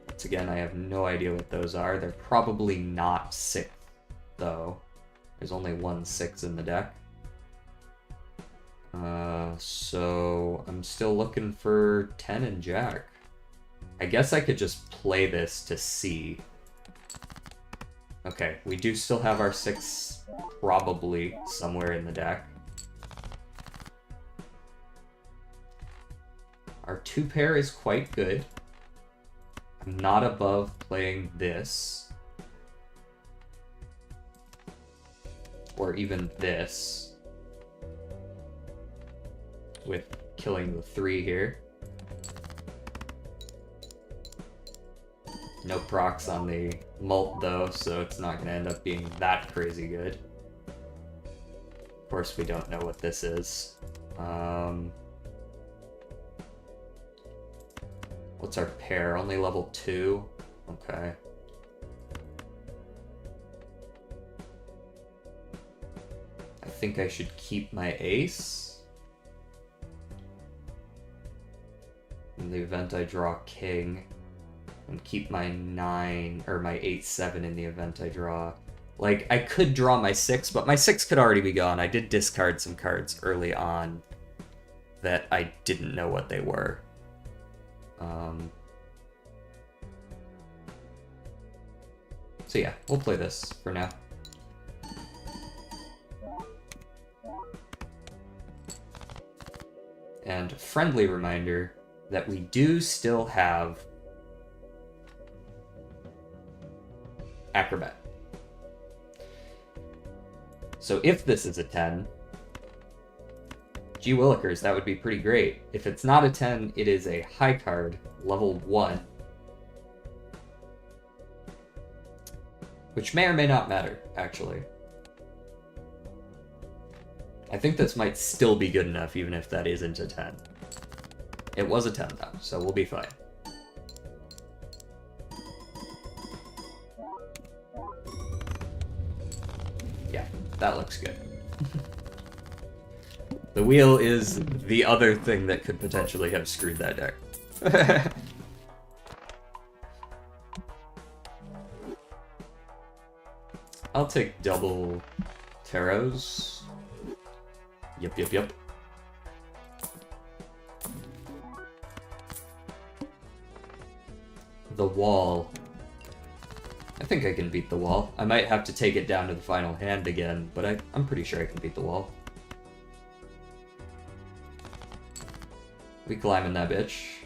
Once again, I have no idea what those are. They're probably not 6, though. There's only 1 6 in the deck. So I'm still looking for 10 and jack. I guess I could just play this to see. Okay, we do still have our 6 probably somewhere in the deck. Our 2 pair is quite good. I'm not above playing this. Or even this. With killing the 3 here. No procs on the mult though, so it's not going to end up being that crazy good. Of course, we don't know what this is. What's our pair? Only level 2? Okay. I think I should keep my ace. In the event I draw king. And keep my 9, or my 8, 7 in the event I draw. Like, I could draw my 6, but my 6 could already be gone. I did discard some cards early on that I didn't know what they were. So yeah, we'll play this for now. And friendly reminder that we do still have Acrobat. So if this is a 10, gee willikers, that would be pretty great. If it's not a 10, it is a high card, level 1. Which may or may not matter, actually. I think this might still be good enough, even if that isn't a 10. It was a 10, though, so we'll be fine. Yeah, that looks good. The wheel is the other thing that could potentially have screwed that deck. I'll take double tarots. Yep. The wall. I think I can beat the wall. I might have to take it down to the final hand again, but I'm pretty sure I can beat the wall. We climbing that bitch.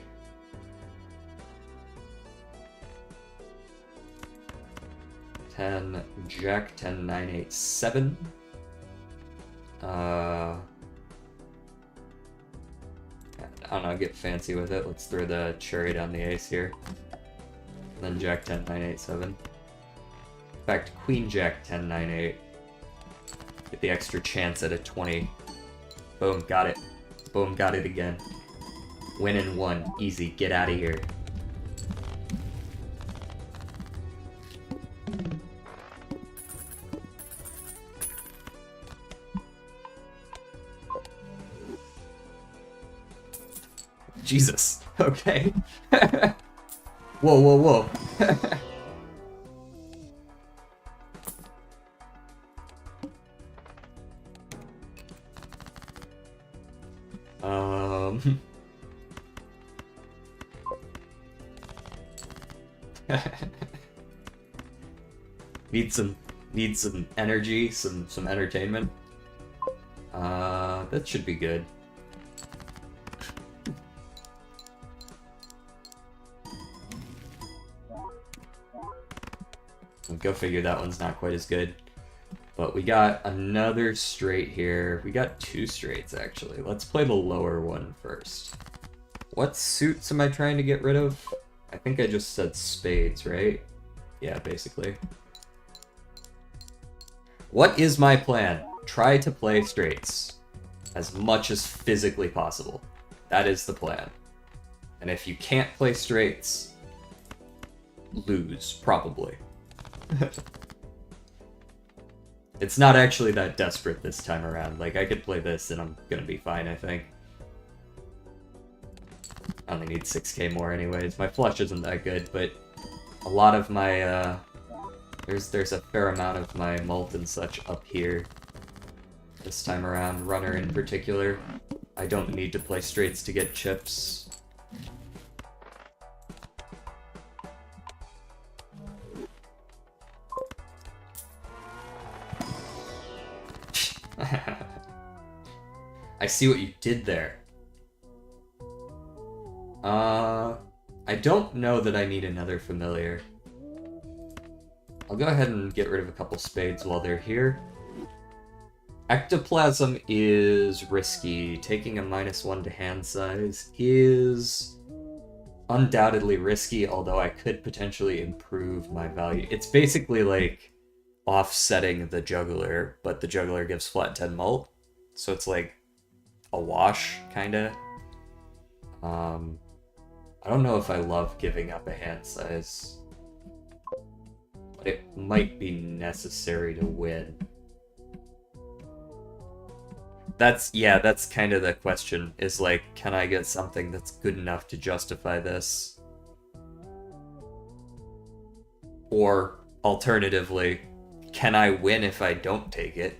10, Jack 10, 9, 8, 7. I don't know, get fancy with it. Let's throw the cherry down the ace here. And then Jack 10, 9, 8, 7. In fact, Queen Jack 10, 9, 8. Get the extra chance at a 20. Boom, got it. Boom, got it again. Win in 1. Easy, get out of here. Jesus. Okay. Whoa, whoa, whoa. Need some energy, some entertainment. That should be good. Go figure, that one's not quite as good. But we got another straight here. We got 2 straights, actually. Let's play the lower one first. What suits am I trying to get rid of? I think I just said spades, right? Yeah, basically. What is my plan? Try to play straights as much as physically possible. That is the plan. And if you can't play straights, lose, probably. It's not actually that desperate this time around. Like, I could play this and I'm gonna be fine, I think. I only need 6k more anyways. My flush isn't that good, but a lot of my, there's a fair amount of my mult and such up here this time around. Runner in particular. I don't need to play straights to get chips. I see what you did there. I don't know that I need another familiar. I'll go ahead and get rid of a couple spades while they're here. Ectoplasm is risky. Taking a -1 to hand size is undoubtedly risky, although I could potentially improve my value. It's basically like offsetting the juggler, but the juggler gives flat 10 mult. So it's like a wash, kinda. I don't know if I love giving up a hand size, but it might be necessary to win. That's kind of the question, is like, can I get something that's good enough to justify this? Or, alternatively, can I win if I don't take it?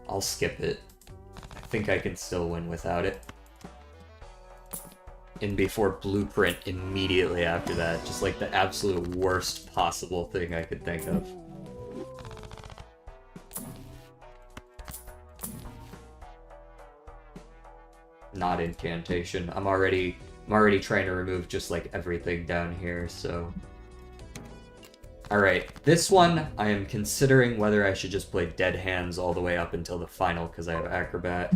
I'll skip it. I think I can still win without it. And before Blueprint immediately after that. Just like the absolute worst possible thing I could think of. Not incantation. I'm already trying to remove just like everything down here, so... Alright, this one, I am considering whether I should just play dead hands all the way up until the final because I have Acrobat.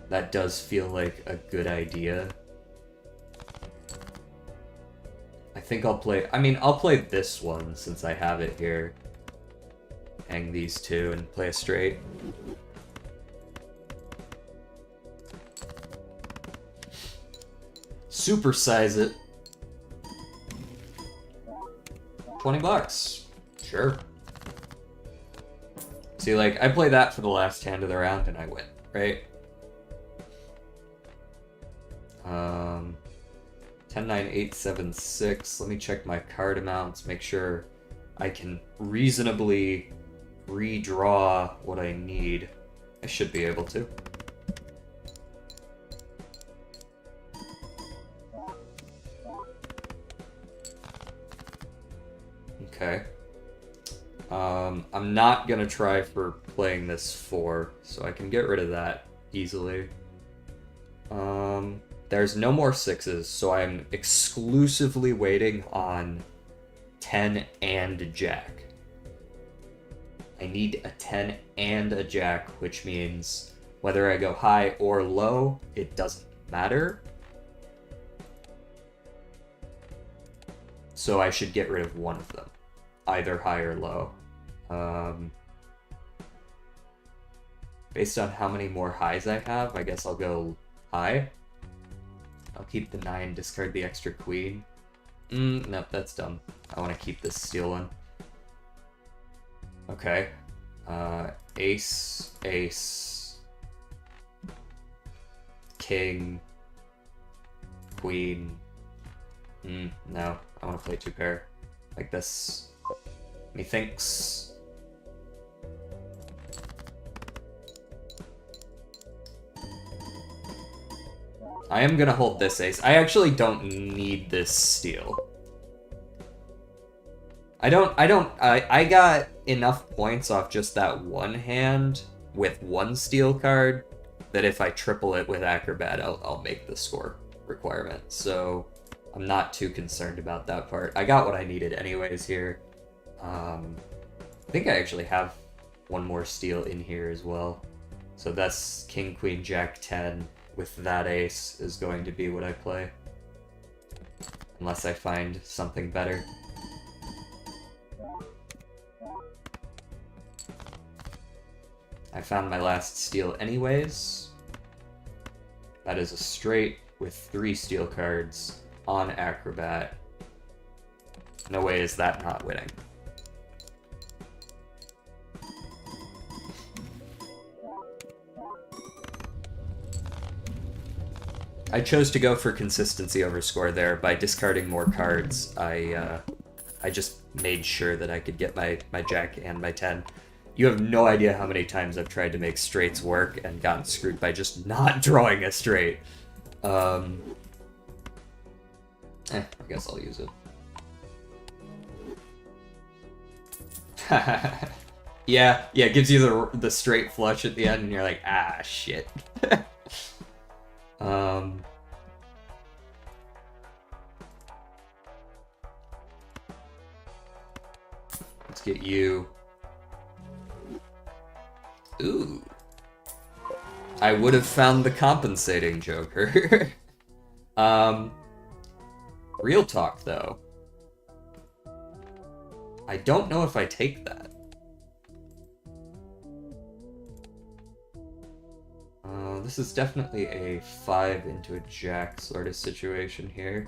That does feel like a good idea. I think I'll play... I'll play this one since I have it here. Hang these two and play a straight. Supersize it. 20 bucks. Sure. See, like, I play that for the last hand of the round and I win, right? 10, 9, 8, 7, 6. Let me check my card amounts, make sure I can reasonably redraw what I need. I should be able to. Okay. I'm not gonna try for playing this 4, so I can get rid of that easily. There's no more 6s, so I'm exclusively waiting on 10 and a jack. I need a 10 and a jack, which means whether I go high or low, it doesn't matter. So I should get rid of one of them, either high or low. Based on how many more highs I have, I guess I'll go high. I'll keep the 9, discard the extra queen. Nope, that's dumb. I want to keep this steel one. Okay. Ace, ace, king, queen. No, I want to play 2 pair. Like this. Methinks. I am gonna hold this ace. I actually don't need this steal. I got enough points off just that one hand with one steal card that if I triple it with Acrobat, I'll make the score requirement. So I'm not too concerned about that part. I got what I needed anyways here. I think I actually have one more steal in here as well. So that's King, Queen, Jack, 10 with that ace is going to be what I play. Unless I find something better. I found my last steal anyways. That is a straight with 3 steal cards on Acrobat. No way is that not winning. I chose to go for consistency over score there. By discarding more cards, I just made sure that I could get my jack and my 10. You have no idea how many times I've tried to make straights work and gotten screwed by just not drawing a straight. I guess I'll use it. yeah, it gives you the straight flush at the end, and you're like, ah, shit. Let's get you. Ooh. I would have found the compensating Joker. Real talk, though. I don't know if I take that. This is definitely a 5 into a jack sort of situation here.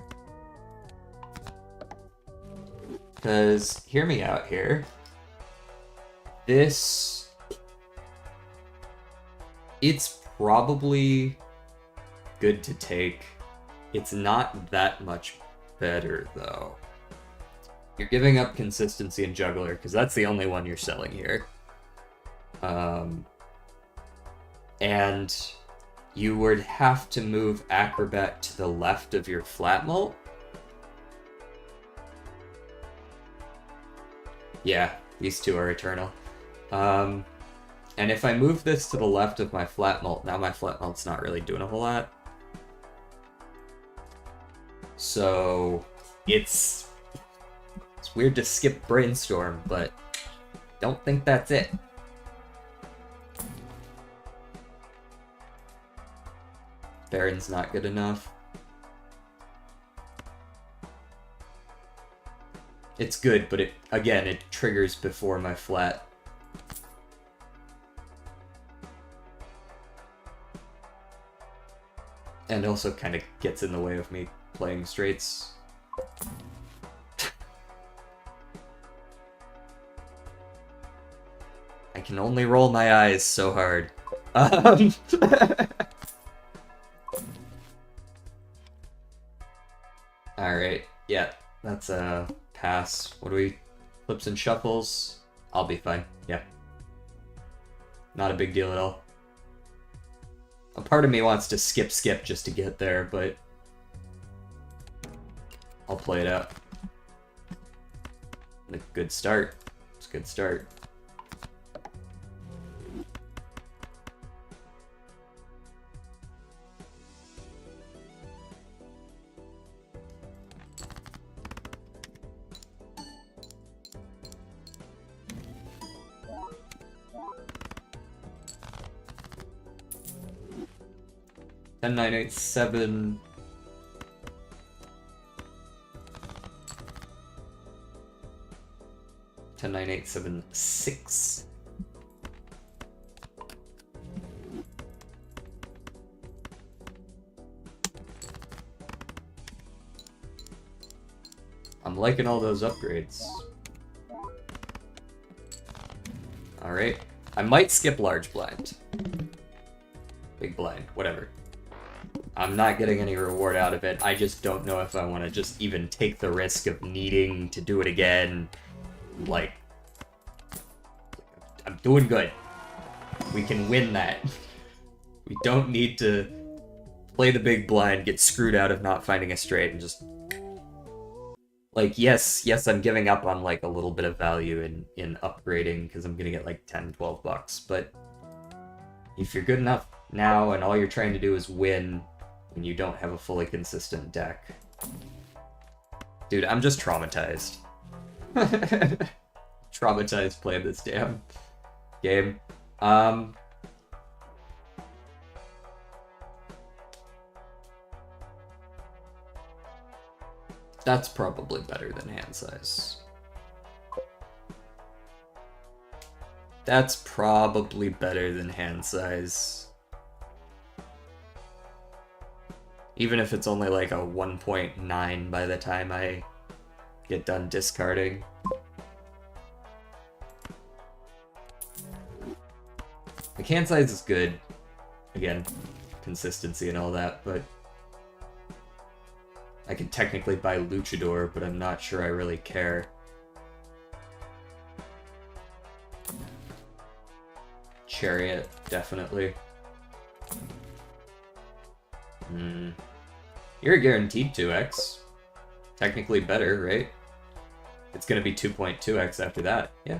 Because, hear me out here. This... It's probably good to take. It's not that much better, though. You're giving up consistency in Juggler, because that's the only one you're selling here. And you would have to move Acrobat to the left of your flat mult. Yeah, these two are eternal. And if I move this to the left of my flat mult, now my flat mult's not really doing a whole lot. So it's weird to skip Brainstorm, but don't think that's it. Baron's not good enough. It's good, but it triggers before my flat. And also kind of gets in the way of me playing straights. I can only roll my eyes so hard. Alright, yeah, that's a pass. What do we... Flips and shuffles? I'll be fine, yeah. Not a big deal at all. A part of me wants to skip just to get there, but... I'll play it out. A good start. It's a good start. 10987. $10,987.6. I'm liking all those upgrades. Alright. I might skip large blind. Big blind, whatever. I'm not getting any reward out of it. I just don't know if I want to just even take the risk of needing to do it again. Like, I'm doing good. We can win that. We don't need to play the big blind, get screwed out of not finding a straight, and just... Like, yes, I'm giving up on, like, a little bit of value in upgrading, because I'm gonna get, like, 10, 12 bucks, but if you're good enough now, and all you're trying to do is win, and you don't have a fully consistent deck... Dude, I'm just traumatized. Traumatized playing this damn game. That's probably better than hand size. That's probably better than hand size. Even if it's only like a 1.9 by the time I get done discarding. The hand size is good. Again, consistency and all that, but I could technically buy Luchador, but I'm not sure I really care. Chariot, definitely. You're guaranteed 2x. Technically better, right? It's gonna be 2.2x after that, yeah.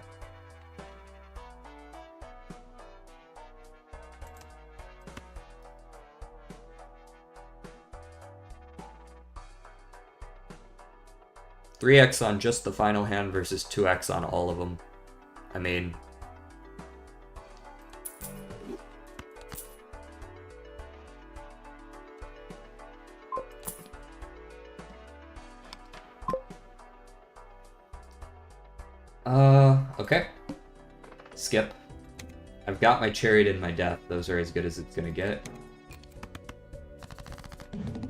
$3x on just the final hand versus 2x on all of them. I mean... okay. Skip. I've got my Chariot and my Death. Those are as good as it's gonna get.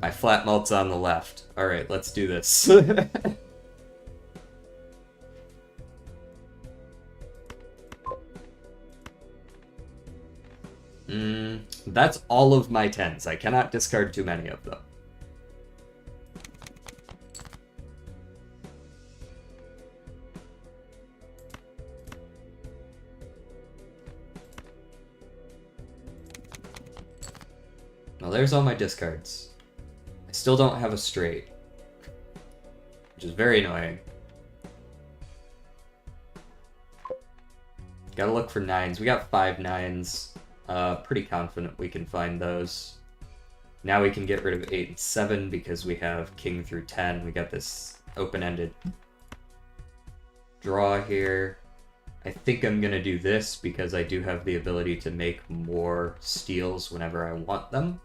My flat melt's on the left. Alright, let's do this. That's all of my 10s. I cannot discard too many of them. Well, there's all my discards. I still don't have a straight, which is very annoying. Gotta look for 9s. We got 5 9s. Pretty confident we can find those. Now we can get rid of 8 and 7 because we have king through 10. We got this open-ended draw here. I think I'm gonna do this because I do have the ability to make more steals whenever I want them.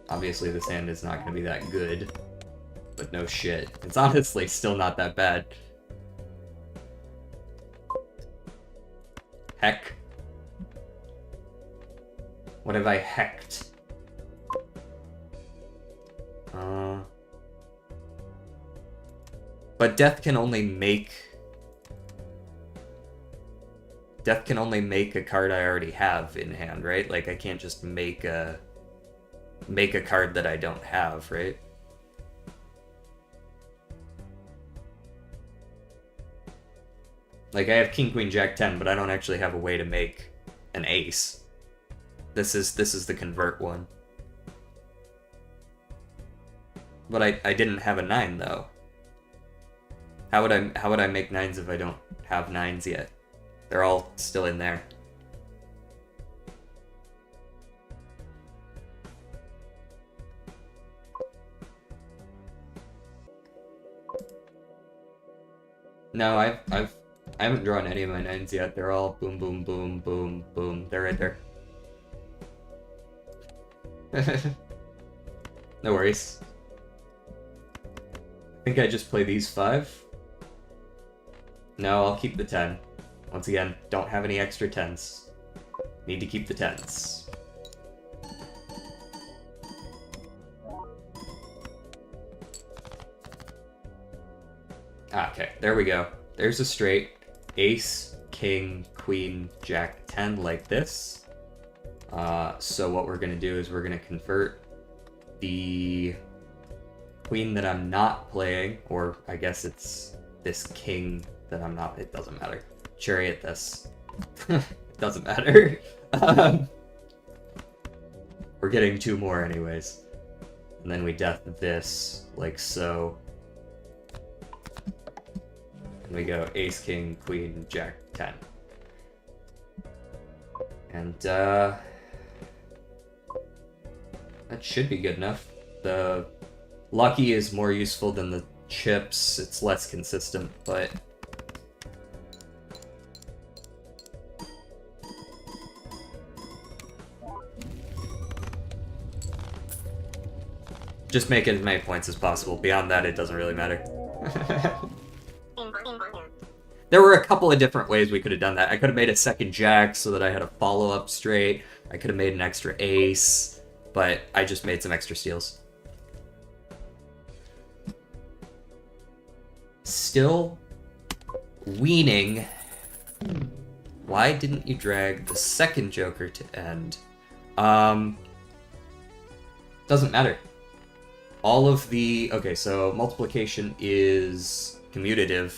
Obviously this hand is not gonna be that good. But no shit. It's honestly still not that bad. Heck. What have I hecked? But Death can only make... Death can only make a card I already have in hand, right? Like, I can't just make a card that I don't have, right? Like, I have King, Queen, Jack, 10, but I don't actually have a way to make an ace. This is the convert one. But I didn't have a 9, though. How would I make 9s if I don't have 9s yet? They're all still in there. No, I haven't drawn any of my 9s yet. They're all boom, boom, boom, boom, boom. They're right there. No worries. I think I just play these 5. No, I'll keep the 10. Once again, don't have any extra 10s. Need to keep the 10s. Okay, there we go. There's a straight. Ace, king, queen, jack, 10 like this. So what we're going to do is we're going to convert the queen that I'm not playing, or I guess it's this king that I'm not, it doesn't matter. Chariot this. It doesn't matter. We're getting 2 more anyways. And then we death this, like so. And we go ace, king, queen, jack, 10. And, that should be good enough. The lucky is more useful than the chips. It's less consistent, but... just make as many points as possible. Beyond that, it doesn't really matter. There were a couple of different ways we could have done that. I could have made a second jack so that I had a follow-up straight. I could have made an extra ace, but I just made some extra steals. Still weaning. Why didn't you drag the second joker to end? Doesn't matter. All of the... okay, so multiplication is commutative.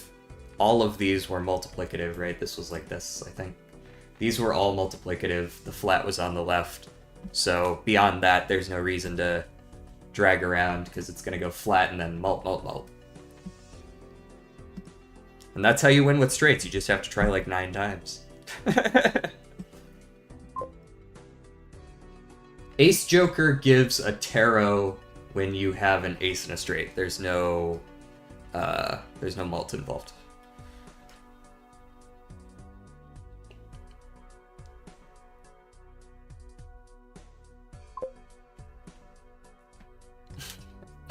All of these were multiplicative, right? This was like this, I think. These were all multiplicative. The flat was on the left. So beyond that, there's no reason to drag around because it's going to go flat and then mult, mult, mult. And that's how you win with straights. You just have to try like 9 times. Ace Joker gives a tarot when you have an ace and a straight. There's no mult involved.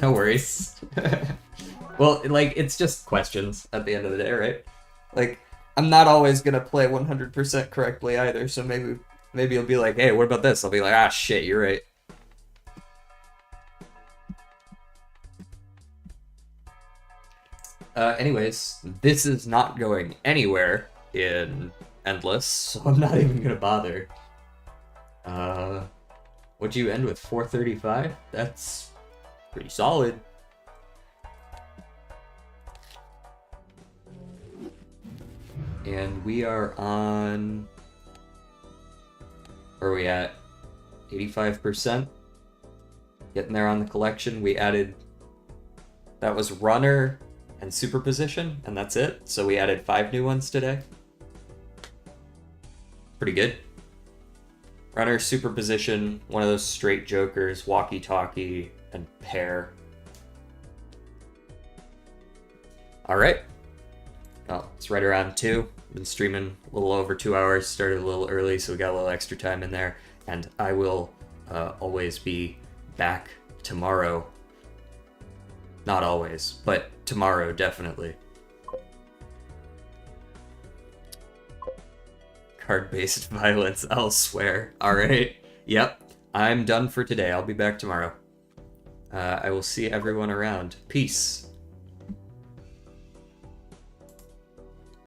No worries. Well, like, it's just questions at the end of the day, right? Like, I'm not always gonna play 100% correctly either, so maybe you'll be like, hey, what about this? I'll be like, ah, shit, you're right. Anyways, this is not going anywhere in Endless, so I'm not even gonna bother. What'd you end with, 435? That's pretty solid. And we are on... where are we at? 85%? Getting there on the collection. We added... that was Runner and Superposition, and that's it. So we added 5 new ones today. Pretty good. Runner, Superposition, one of those straight jokers, Walkie-Talkie, and Pair. Alright. Well, it's right around 2. Been streaming a little over 2 hours, started a little early, so we got a little extra time in there. And I will always be back tomorrow. Not always, but tomorrow, definitely. Card-based violence elsewhere. Alright. Yep. I'm done for today. I'll be back tomorrow. I will see everyone around. Peace.